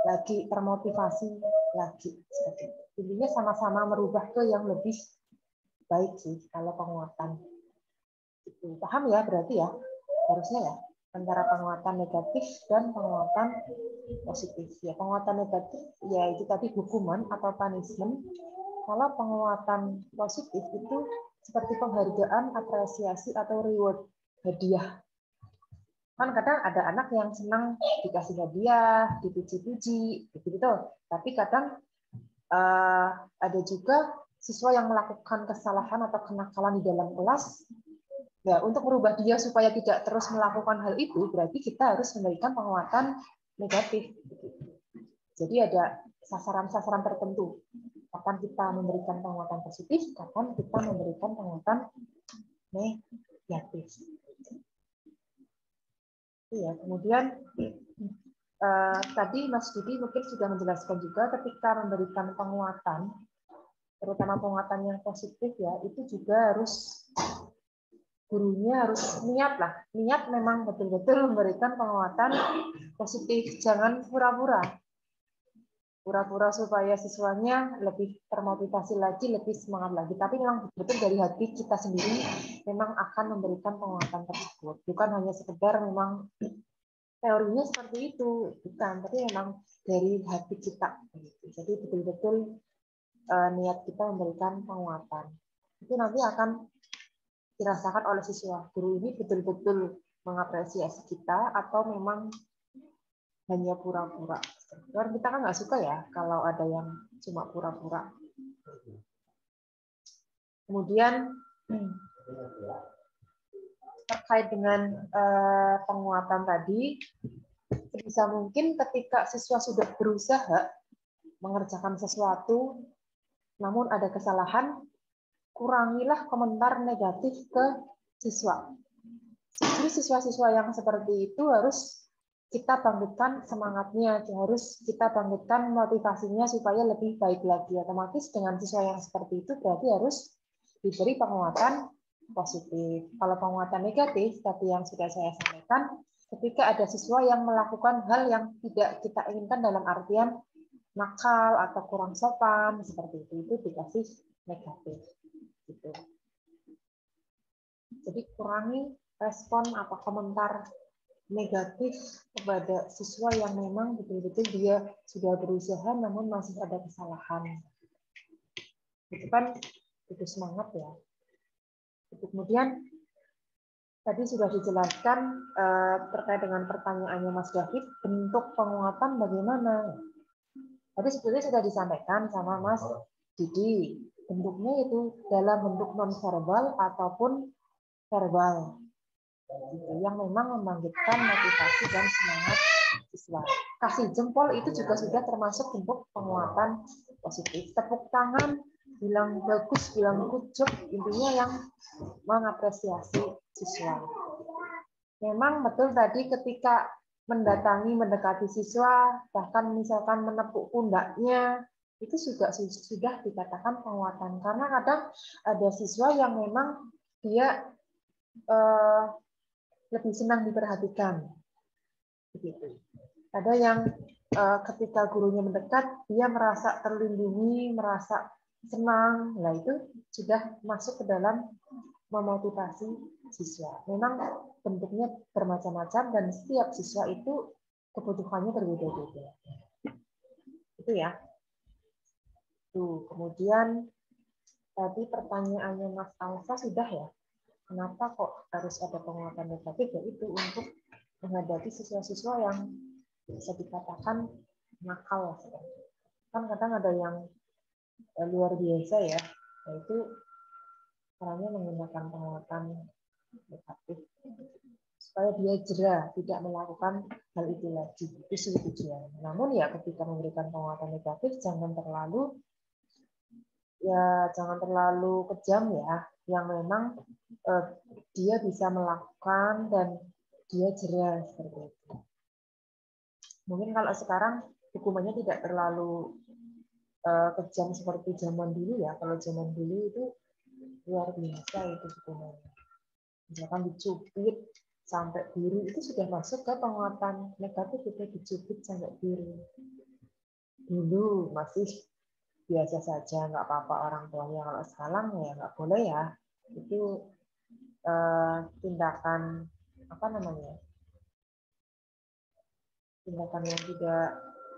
lagi, termotivasi lagi. Seperti itu. Intinya sama-sama merubah ke yang lebih baik sih kalau penguatan. Itu. Paham ya berarti ya? Harusnya ya, antara penguatan negatif dan penguatan positif. Ya, penguatan negatif ya itu tadi hukuman atau punishment. Kalau penguatan positif itu seperti penghargaan, apresiasi atau reward, hadiah. Kan kadang ada anak yang senang dikasih hadiah, dipuji-puji, gitu. Tapi kadang ada juga siswa yang melakukan kesalahan atau kenakalan di dalam kelas. Ya, untuk merubah dia supaya tidak terus melakukan hal itu, berarti kita harus memberikan penguatan negatif. Jadi ada sasaran-sasaran tertentu. Kapan kita memberikan penguatan positif, kapan kita memberikan penguatan negatif. Iya, kemudian tadi Mas Didi mungkin sudah menjelaskan juga ketika memberikan penguatan, terutama penguatan yang positif ya, itu juga harus gurunya harus niat lah. Niat memang betul-betul memberikan penguatan positif, jangan pura-pura. Pura-pura supaya siswanya lebih termotivasi lagi, lebih semangat lagi. Tapi memang betul dari hati kita sendiri memang akan memberikan penguatan tersebut. Bukan hanya sekedar memang teorinya seperti itu, bukan. Tapi memang dari hati kita. Jadi betul-betul niat kita memberikan penguatan. Itu nanti akan dirasakan oleh siswa. Guru ini betul-betul mengapresiasi kita atau memang hanya pura-pura. Karena kita kan nggak suka ya kalau ada yang cuma pura-pura. Kemudian terkait dengan penguatan tadi, sebisa mungkin ketika siswa sudah berusaha mengerjakan sesuatu, namun ada kesalahan, kurangilah komentar negatif ke siswa. Jadi siswa-siswa yang seperti itu harus kita bangkitkan semangatnya, harus kita bangkitkan motivasinya supaya lebih baik lagi. Otomatis dengan siswa yang seperti itu berarti harus diberi penguatan positif. Kalau penguatan negatif, tadi yang sudah saya sampaikan, ketika ada siswa yang melakukan hal yang tidak kita inginkan dalam artian nakal atau kurang sopan, seperti itu dikasih negatif. Gitu. Jadi kurangi respon atau komentar negatif kepada siswa yang memang betul-betul dia sudah berusaha namun masih ada kesalahan. Itu kan itu semangat ya. Kemudian tadi sudah dijelaskan terkait dengan pertanyaannya Mas David, bentuk penguatan bagaimana? Tadi sebetulnya sudah disampaikan sama Mas Didi. Bentuknya itu dalam bentuk nonverbal ataupun verbal. Yang memang membangkitkan motivasi dan semangat siswa. Kasih jempol itu juga sudah termasuk bentuk penguatan positif. Tepuk tangan, bilang bagus, bilang good job, intinya yang mengapresiasi siswa. Memang betul tadi ketika mendekati siswa, bahkan misalkan menepuk pundaknya, itu juga sudah dikatakan penguatan. Karena kadang ada siswa yang memang dia lebih senang diperhatikan. Begitu. Ada yang ketika gurunya mendekat, dia merasa terlindungi, merasa senang. Nah, itu sudah masuk ke dalam memotivasi siswa. Memang bentuknya bermacam-macam dan setiap siswa itu kebutuhannya berbeda-beda. Itu ya. Tuh, kemudian tadi pertanyaannya Mas Alfa sudah ya. Kenapa kok harus ada penguatan negatif? Yaitu untuk menghadapi siswa-siswa yang bisa dikatakan nakal. Kan kadang ada yang luar biasa ya, yaitu caranya menggunakan penguatan negatif supaya dia jera tidak melakukan hal itu lagi. Itu tujuan. Namun ya ketika memberikan penguatan negatif jangan terlalu kejam ya, yang memang dia bisa melakukan dan dia jera seperti itu. Mungkin kalau sekarang hukumannya tidak terlalu kejam seperti zaman dulu ya. Kalau zaman dulu itu luar biasa itu hukumannya. Misalkan dicubit sampai biru itu sudah masuk ke penguatan negatif, itu dicubit sampai biru. Dulu masih biasa saja, nggak apa-apa orang tuanya. Kalau sekarang ya nggak boleh ya. Itu tindakan apa namanya? Tindakan yang tidak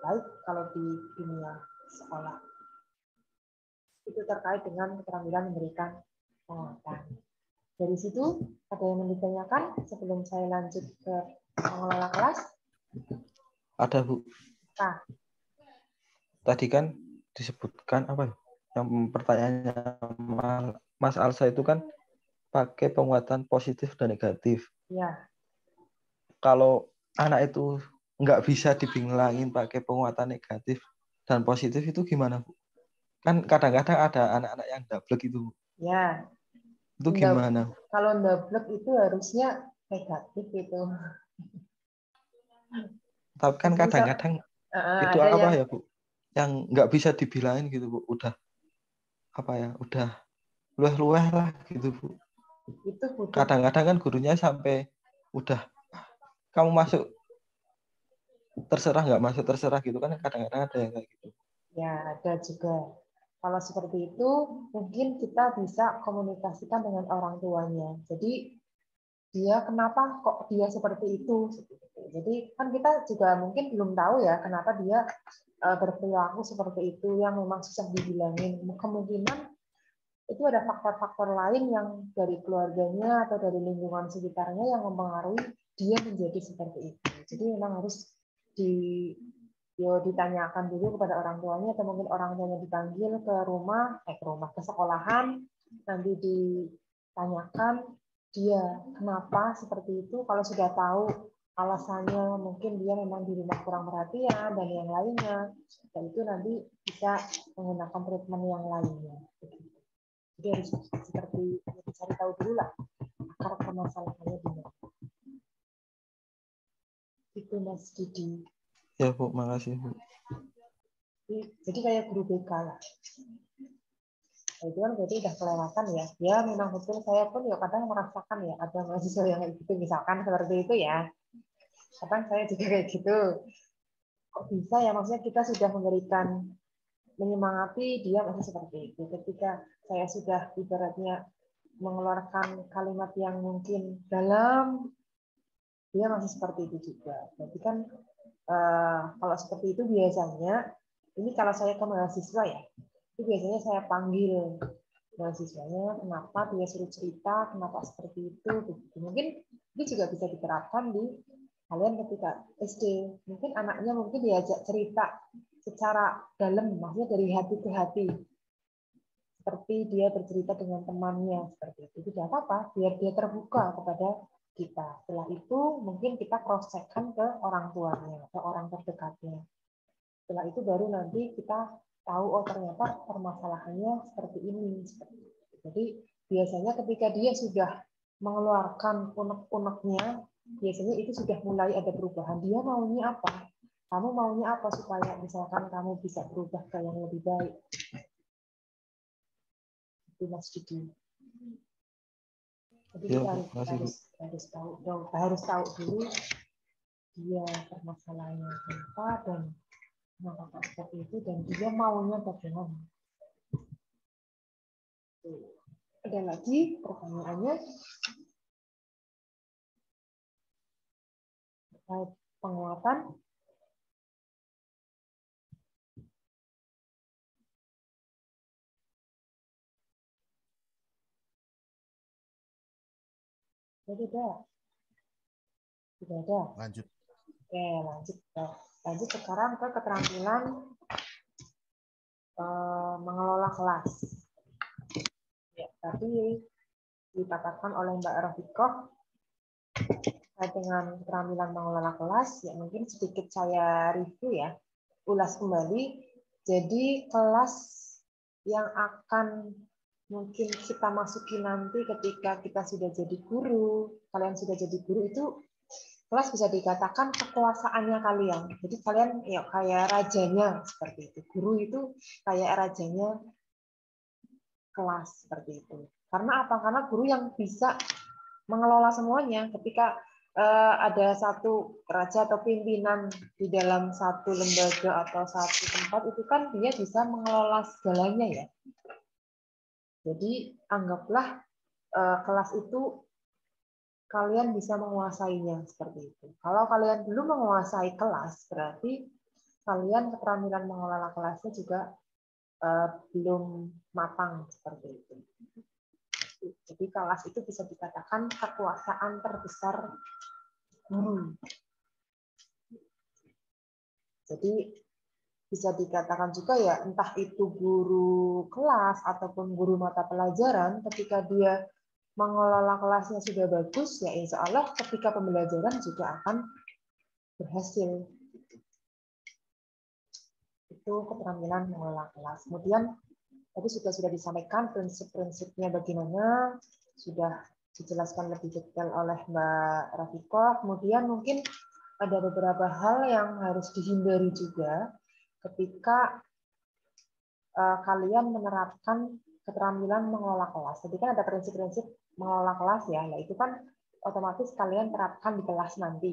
baik kalau di dunia sekolah. Itu terkait dengan keterampilan memberikan penguatan. Dari situ ada yang ditanyakan sebelum saya lanjut ke pengelola kelas? Ada, Bu. Nah. Tadi kan disebutkan apa ya? Yang pertanyaannya Mas Alsa itu kan pakai penguatan positif dan negatif. Ya. Kalau anak itu nggak bisa dibilangin pakai penguatan negatif dan positif itu gimana, Bu? Kan kadang-kadang ada anak-anak yang double itu. Ya. Itu gimana? Kalau double itu harusnya negatif itu. Tapi kan kadang-kadang itu apa ya, Bu? Yang nggak bisa dibilangin gitu, Bu. Udah apa ya? Udah lueh-lueh lah gitu, Bu. Itu butuh. Kadang-kadang kan gurunya sampai udah kamu masuk terserah nggak masuk terserah gitu kan, kadang-kadang ada yang kayak gitu. Ya, ada juga. Kalau seperti itu, mungkin kita bisa komunikasikan dengan orang tuanya. Jadi, dia kenapa kok dia seperti itu? Jadi, kan kita juga mungkin belum tahu ya, kenapa dia berperilaku seperti itu, yang memang susah dibilangin. Kemungkinan itu ada faktor-faktor lain yang dari keluarganya atau dari lingkungan sekitarnya yang mempengaruhi dia menjadi seperti itu. Jadi, memang harus ditanyakan dulu kepada orang tuanya, atau mungkin orang tuanya dipanggil ke rumah, ke sekolahan, nanti ditanyakan dia kenapa seperti itu. Kalau sudah tahu alasannya, mungkin dia memang di rumah kurang perhatian dan yang lainnya, dan itu nanti bisa menggunakan treatment yang lainnya. Jadi harus seperti dicari tahu dulu lah akar permasalahannya di mana. Itu Mas Didi. Ya, Bu, makasih, Bu. Jadi kayak guru BK lah. Nah, itu kan berarti udah kelewatan ya. Ya memang betul, saya pun ya kadang merasakan ya ada mahasiswa yang kayak gitu, misalkan seperti itu ya. Kadang saya juga kayak gitu. Kok bisa ya, maksudnya kita sudah memberikan menyemangati, dia masih seperti itu. Ketika saya sudah ibaratnya mengeluarkan kalimat yang mungkin dalam, dia masih seperti itu juga. Berarti kan kalau seperti itu biasanya, ini kalau saya ke mahasiswa ya, itu biasanya saya panggil mahasiswanya, kenapa dia suruh cerita, kenapa seperti itu. Mungkin ini juga bisa diterapkan di kalian ketika SD. Mungkin anaknya mungkin diajak cerita secara dalam, maksudnya dari hati ke hati. Seperti dia bercerita dengan temannya, seperti itu. Tidak apa-apa, biar dia terbuka kepada kita. Setelah itu mungkin kita cross-check-kan ke orang tuanya, ke orang terdekatnya. Setelah itu baru nanti kita tahu, oh ternyata permasalahannya seperti ini. Jadi biasanya ketika dia sudah mengeluarkan unek-uneknya, biasanya itu sudah mulai ada perubahan. Dia maunya apa? Kamu maunya apa supaya misalkan kamu bisa berubah ke yang lebih baik? Itu Mas Didi. Jadi Ya, kita harus tahu dulu dia permasalahannya apa dan kenapa seperti itu, dan dia maunya bagaimana. Ada lagi pertanyaannya terkait penguatan. Tidak. Tidak ada. Lanjut. Oke, lanjut. Lanjut sekarang ke keterampilan mengelola kelas. Ya, tadi dikatakan oleh Mbak Rafikoh dengan keterampilan mengelola kelas, ya mungkin sedikit saya review ya, ulas kembali. Jadi kelas yang akan mungkin kita masuki nanti ketika kita sudah jadi guru, kalian sudah jadi guru itu kelas bisa dikatakan kekuasaannya kalian. Jadi kalian ya kayak rajanya seperti itu. Guru itu kayak rajanya kelas seperti itu. Karena apa? Karena guru yang bisa mengelola semuanya. Ketika ada satu raja atau pimpinan di dalam satu lembaga atau satu tempat itu kan dia bisa mengelola segalanya ya. Jadi anggaplah kelas itu kalian bisa menguasainya seperti itu. Kalau kalian belum menguasai kelas, berarti kalian keterampilan mengelola kelasnya juga belum matang seperti itu. Jadi kelas itu bisa dikatakan kekuasaan terbesar guru. Jadi bisa dikatakan juga ya entah itu guru kelas ataupun guru mata pelajaran, ketika dia mengelola kelasnya sudah bagus, ya insya Allah ketika pembelajaran juga akan berhasil. Itu keterampilan mengelola kelas. Kemudian tadi sudah disampaikan prinsip-prinsipnya bagaimana, sudah dijelaskan lebih detail oleh Mbak Rafikoh. Kemudian mungkin ada beberapa hal yang harus dihindari juga ketika kalian menerapkan keterampilan mengelola kelas. Jadi kan ada prinsip-prinsip mengelola kelas ya, itu kan otomatis kalian terapkan di kelas nanti.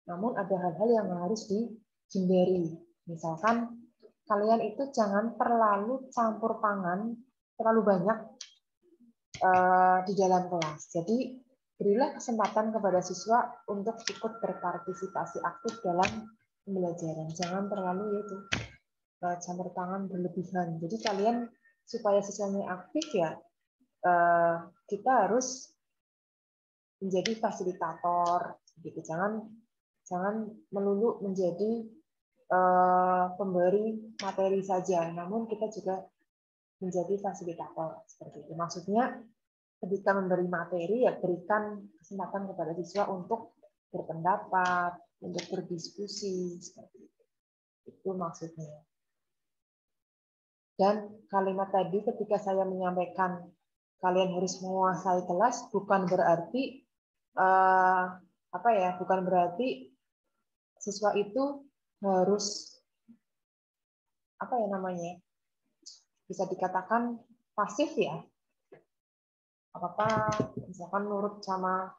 Namun ada hal-hal yang harus dihindari. Misalkan kalian itu jangan terlalu campur tangan, terlalu banyak di dalam kelas. Jadi berilah kesempatan kepada siswa untuk ikut berpartisipasi aktif dalam pembelajaran. Jangan terlalu itu campur tangan berlebihan. Jadi kalian supaya siswanya aktif ya kita harus menjadi fasilitator. Gitu. Jangan melulu menjadi pemberi materi saja, namun kita juga menjadi fasilitator seperti itu. Maksudnya ketika memberi materi ya berikan kesempatan kepada siswa untuk berpendapat, untuk berdiskusi seperti itu. Itu maksudnya. Dan kalimat tadi ketika saya menyampaikan kalian harus menguasai kelas bukan berarti bukan berarti siswa itu harus bisa dikatakan pasif ya. Misalkan nurut sama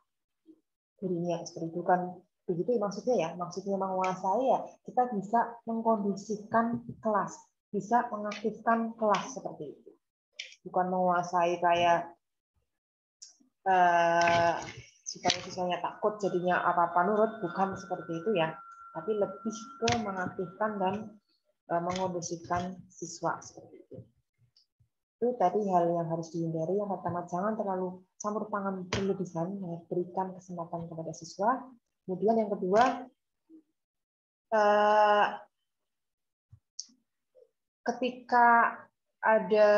gurunya seperti itu kan begitu maksudnya ya. Maksudnya menguasai ya kita bisa mengkondisikan kelas, bisa mengaktifkan kelas seperti itu. Bukan menguasai kayak supaya siswanya takut jadinya apa-apa nurut, bukan seperti itu ya. Tapi lebih ke mengaktifkan dan mengondisikan siswa seperti itu. Itu tadi hal yang harus dihindari. Yang pertama, jangan terlalu campur tangan berlebihan, berikan kesempatan kepada siswa. Kemudian yang kedua, ketika ada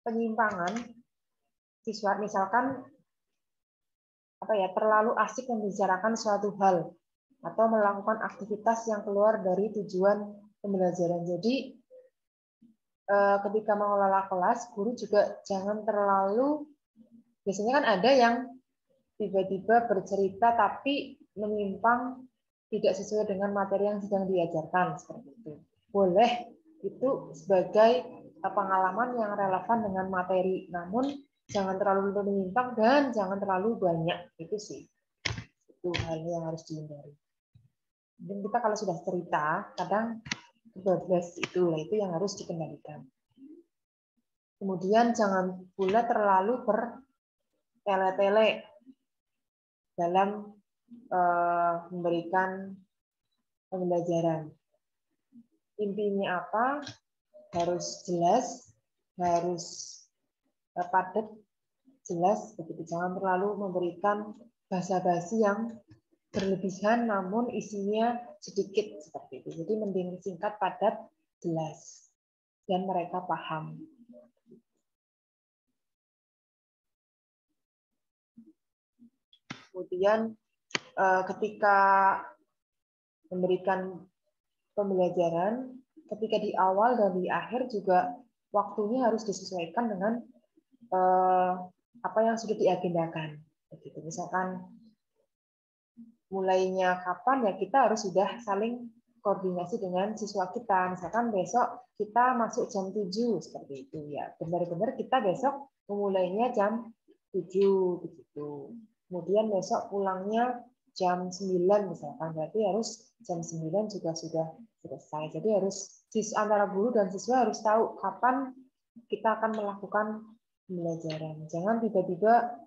penyimpangan, siswa misalkan terlalu asik membicarakan suatu hal atau melakukan aktivitas yang keluar dari tujuan pembelajaran. Jadi ketika mengelola kelas, guru juga jangan terlalu, biasanya kan ada yang tiba-tiba bercerita tapi menyimpang tidak sesuai dengan materi yang sedang diajarkan seperti itu. Boleh itu sebagai pengalaman yang relevan dengan materi, namun jangan terlalu menyimpang dan jangan terlalu banyak. Itu sih. Itu hal yang harus dihindari. Dan kita kalau sudah cerita, kadang kebablas itu yang harus dikendalikan. Kemudian jangan pula terlalu bertele-tele dalam memberikan pembelajaran. Intinya apa? Harus jelas, harus padat, jelas begitu. Jangan terlalu memberikan basa-basi yang berlebihan namun isinya sedikit seperti itu. Jadi mending singkat, padat, jelas dan mereka paham. Kemudian ketika memberikan pembelajaran, ketika di awal dan di akhir juga waktunya harus disesuaikan dengan apa yang sudah diagendakan. Begitu. Misalkan mulainya kapan, ya kita harus sudah saling koordinasi dengan siswa kita. Misalkan besok kita masuk jam 7 seperti itu ya. Benar-benar kita besok memulainya jam 7 begitu. Kemudian besok pulangnya jam 9 misalkan, berarti harus jam 9 juga sudah selesai. Jadi harus antara guru dan siswa harus tahu kapan kita akan melakukan pembelajaran. Jangan tiba-tiba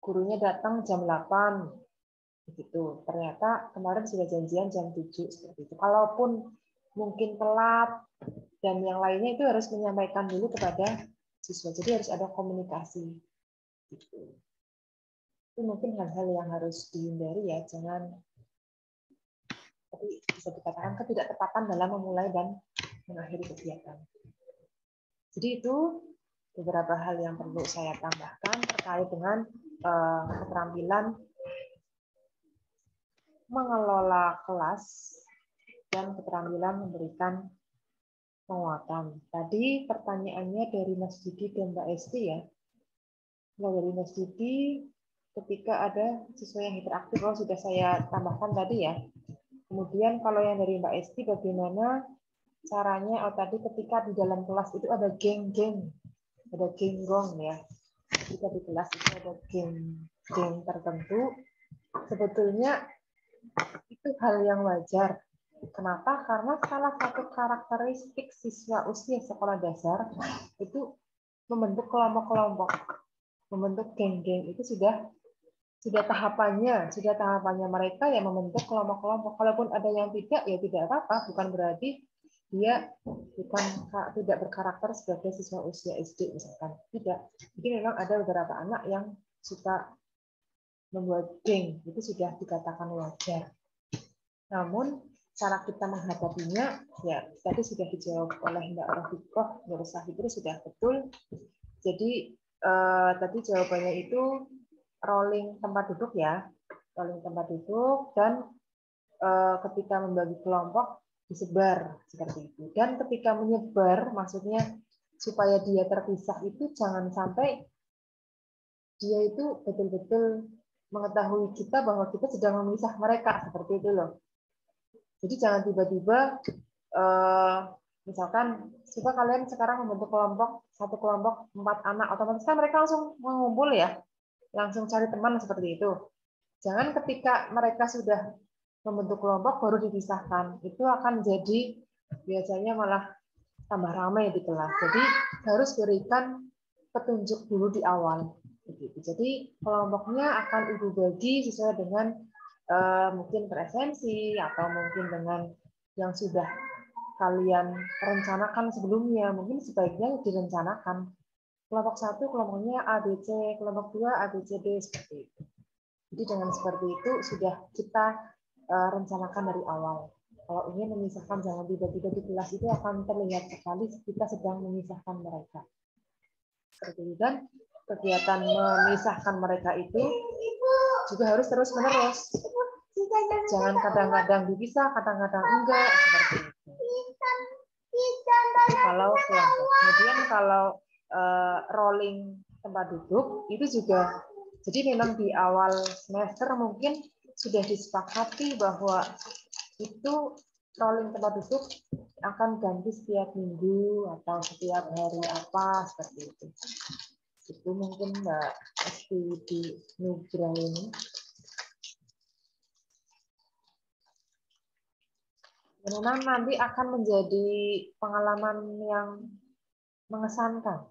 gurunya datang jam 8 begitu. Ternyata kemarin sudah janjian jam 7 seperti itu. Kalaupun mungkin telat dan yang lainnya itu harus menyampaikan dulu kepada siswa. Jadi harus ada komunikasi. Gitu. Itu mungkin hal-hal yang harus dihindari ya, jangan tapi bisa dikatakan ketidaktepatan dalam memulai dan mengakhiri kegiatan. Jadi itu beberapa hal yang perlu saya tambahkan terkait dengan keterampilan mengelola kelas dan keterampilan memberikan penguatan. Tadi pertanyaannya dari Mas Didi dan Mbak Esti ya. Kalau dari Mas Didi, ketika ada siswa yang hiperaktif, sudah saya tambahkan tadi ya. Kemudian kalau yang dari Mbak Esti, bagaimana caranya? Tadi ketika di dalam kelas itu ada geng-geng, ada genggong ya. Ketika di kelas itu ada geng tertentu, sebetulnya itu hal yang wajar. Kenapa? Karena salah satu karakteristik siswa usia sekolah dasar itu membentuk kelompok-kelompok, membentuk geng-geng. Itu sudah tahapannya mereka yang membentuk kelompok-kelompok. Kalaupun ada yang tidak, ya tidak apa-apa. Bukan berarti dia tidak berkarakter sebagai siswa usia SD misalkan. Tidak. Jadi memang ada beberapa anak yang suka membuat geng, itu sudah dikatakan wajar. Namun cara kita menghadapinya, ya tadi sudah dijawab oleh Mbak Rafikoh, Nur Sahibri sudah betul. Jadi tadi jawabannya itu rolling tempat duduk ya, rolling tempat duduk, dan ketika membagi kelompok disebar seperti itu. Dan ketika menyebar, maksudnya supaya dia terpisah itu jangan sampai dia itu betul-betul mengetahui kita bahwa kita sedang memisah mereka seperti itu loh. Jadi jangan tiba-tiba misalkan coba kalian sekarang membentuk satu kelompok 4 anak, otomatis kan mereka langsung mengumpul ya, langsung cari teman seperti itu. Jangan ketika mereka sudah membentuk kelompok baru dipisahkan, itu akan jadi biasanya malah tambah ramai di kelas. Jadi harus berikan petunjuk dulu di awal. Jadi kelompoknya akan ibu bagi sesuai dengan mungkin presensi atau mungkin dengan yang sudah kalian rencanakan sebelumnya. Mungkin sebaiknya direncanakan. Kelompok 1 kelompoknya ABC, kelompok 2 ABCD seperti itu. Jadi dengan seperti itu sudah kita rencanakan dari awal. Kalau ingin memisahkan, jangan tiba-tiba di kelas itu akan terlihat sekali kita sedang memisahkan mereka. Seperti itu. Dan kegiatan memisahkan mereka itu juga harus terus-menerus. Jangan kadang-kadang dipisah, kadang-kadang enggak, seperti itu. Itu kalau kelompok. Kemudian kalau rolling tempat duduk, itu juga, jadi memang di awal semester mungkin sudah disepakati bahwa itu rolling tempat duduk akan ganti setiap minggu atau setiap hari apa, seperti itu. Itu mungkin Mbak Esti di Nugra ini. Memang nanti akan menjadi pengalaman yang mengesankan.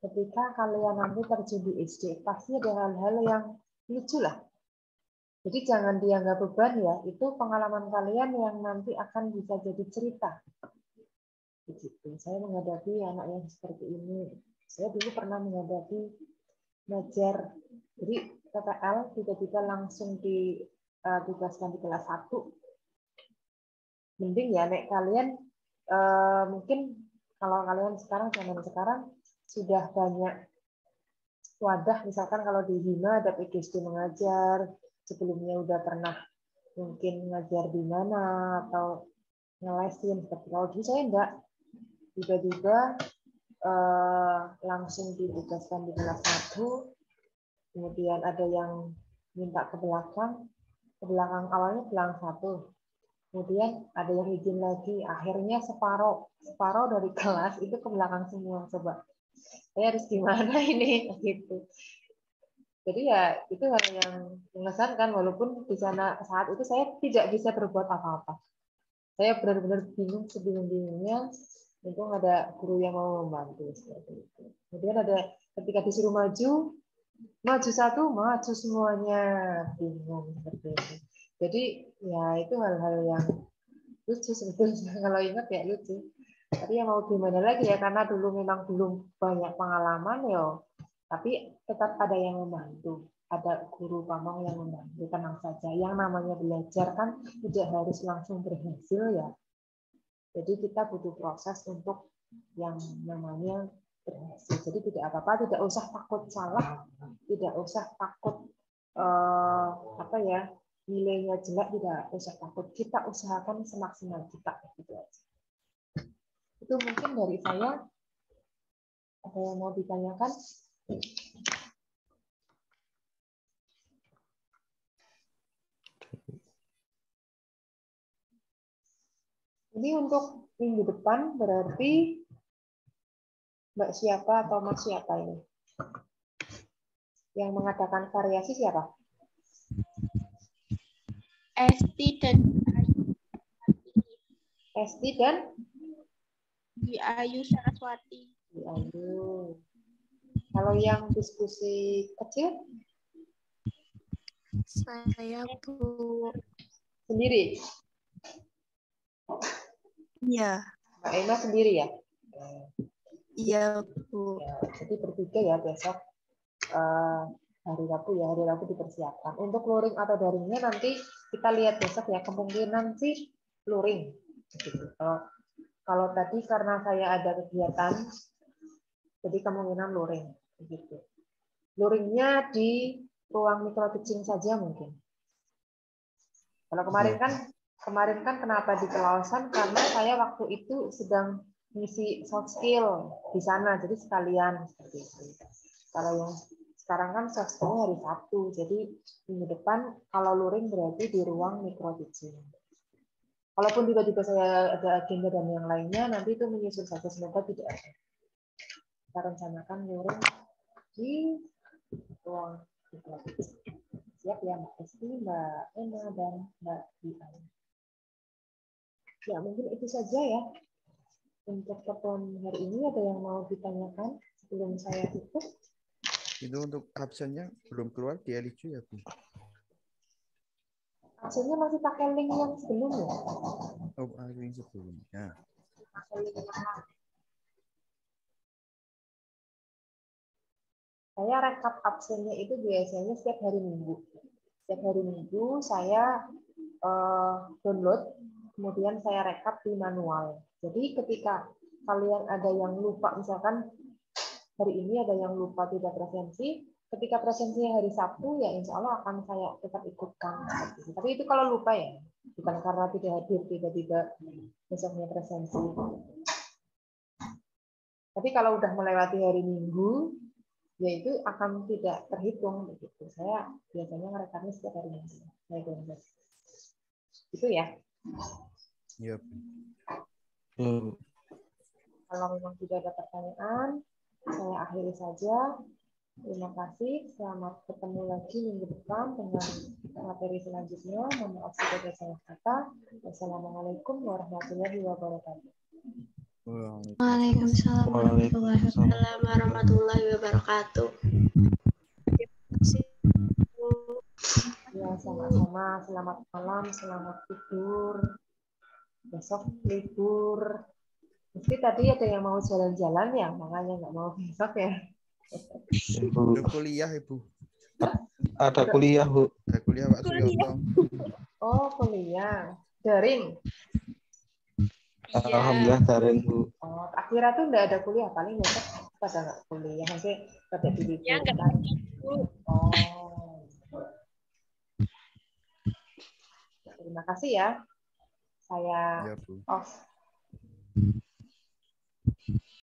Ketika kalian nanti terjun di SD, pasti ada hal-hal yang lucu lah. Jadi jangan dianggap beban ya, itu pengalaman kalian yang nanti akan bisa jadi cerita. Begitu. Saya menghadapi anak yang seperti ini, Saya dulu pernah menghadapi ngajar, jadi PPL tiba-tiba langsung ditugaskan di kelas 1. Mending ya, nek kalian mungkin kalau kalian zaman sekarang sudah banyak wadah, misalkan kalau di Hima ada PGSD mengajar, sebelumnya udah pernah mungkin ngajar di mana atau ngelesin seperti kalau dulu saya enggak, tiba-tiba langsung ditugaskan di kelas 1, kemudian ada yang minta ke belakang awalnya belakang 1, kemudian ada yang izin lagi, akhirnya separuh dari kelas itu ke belakang semua. Coba saya harus gimana ini gitu. Jadi ya itu hal yang mengesankan, walaupun di sana saat itu saya tidak bisa berbuat apa-apa. Saya benar-benar bingung, sebingung-bingungnya. Untung ada guru yang mau membantu seperti itu. Kemudian ada ketika disuruh maju 1, maju semuanya, bingung seperti itu. Jadi ya itu hal-hal yang lucu sebetulnya kalau ingat ya lucu. Tapi ya mau gimana lagi ya, karena dulu memang belum banyak pengalaman ya. Tapi tetap ada yang membantu, ada guru pamong yang membantu, tenang saja. Yang namanya belajar kan tidak harus langsung berhasil ya. Jadi kita butuh proses untuk yang namanya berhasil. Jadi tidak apa-apa, tidak usah takut salah, tidak usah takut nilainya jelek, tidak usah takut. Kita usahakan semaksimal kita, gitu aja. Itu mungkin dari saya. Ada yang mau ditanyakan? Ini untuk minggu depan berarti Mbak siapa atau Mas siapa ini? Yang mengadakan variasi siapa? Esti dan Esti dan Ayu Saraswati. Ayu. Kalau yang diskusi kecil? Saya Bu. Sendiri? Iya. Mbak Ema sendiri ya? Iya Bu. Ya, jadi bertiga ya besok hari Rabu dipersiapkan. Untuk luring atau daringnya nanti kita lihat besok ya, kemungkinan sih luring. Gitu. Kalau tadi karena saya ada kegiatan, jadi kemungkinan luring. Begitu. Luringnya di ruang micro teaching saja mungkin. Kalau kemarin kan kenapa di Kelausan? Karena saya waktu itu sedang ngisi soft skill di sana, jadi sekalian seperti itu. Kalau yang sekarang kan soft skill hari Sabtu, jadi minggu depan kalau luring berarti di ruang micro teaching. Kalaupun tiba-tiba saya ada agenda dan yang lainnya, nanti itu menyusul saja, semoga tidak ada. Kita rencanakan luring di ruang micro teaching. Siap ya Mbak Esti, Mbak Ena, dan Mbak Dita. Ya mungkin itu saja ya. Untuk pertemuan hari ini ada yang mau ditanyakan sebelum saya tutup? Itu untuk absennya belum keluar di LIJ ya Bu? Absennya masih pakai link yang sebelumnya. Oh, link sebelumnya. Saya rekap absennya itu biasanya setiap hari Minggu. Setiap hari Minggu saya download, kemudian saya rekap di manual. Jadi ketika kalian ada yang lupa, misalkan hari ini ada yang lupa tidak presensi, ketika presensinya hari Sabtu, ya insya Allah akan saya tetap ikutkan. Tapi itu kalau lupa ya, bukan karena tidak hadir tiba-tiba besoknya presensi. Tapi kalau udah melewati hari Minggu, ya itu akan tidak terhitung. Begitu. Saya biasanya ngerekamnya setiap hari Minggu. Saya download. Itu ya. Iya. Kalau memang tidak ada pertanyaan, saya akhiri saja. Terima kasih. Selamat ketemu lagi minggu depan dengan materi selanjutnya. Mohon maaf jika ada salah kata. Wassalamualaikum warahmatullahi wabarakatuh. Waalaikumsalam warahmatullahi wabarakatuh. Ya, sama-sama. Selamat malam, selamat tidur. Besok libur. Mesti tadi ada yang mau jalan-jalan ya, makanya nggak mau besok ya. Bu. Ada kuliah, Ibu. Ada kuliah, Bu. Ada kuliah, Pak Suyoto. Oh, kuliah. Daring. Alhamdulillah daring, Bu. Oh, akhirnya tuh nggak ada kuliah, paling besok pada nggak kuliah, nanti pada Ya, nggak diliburkan. Oh. Terima kasih ya. Saya Ya, Bu. off.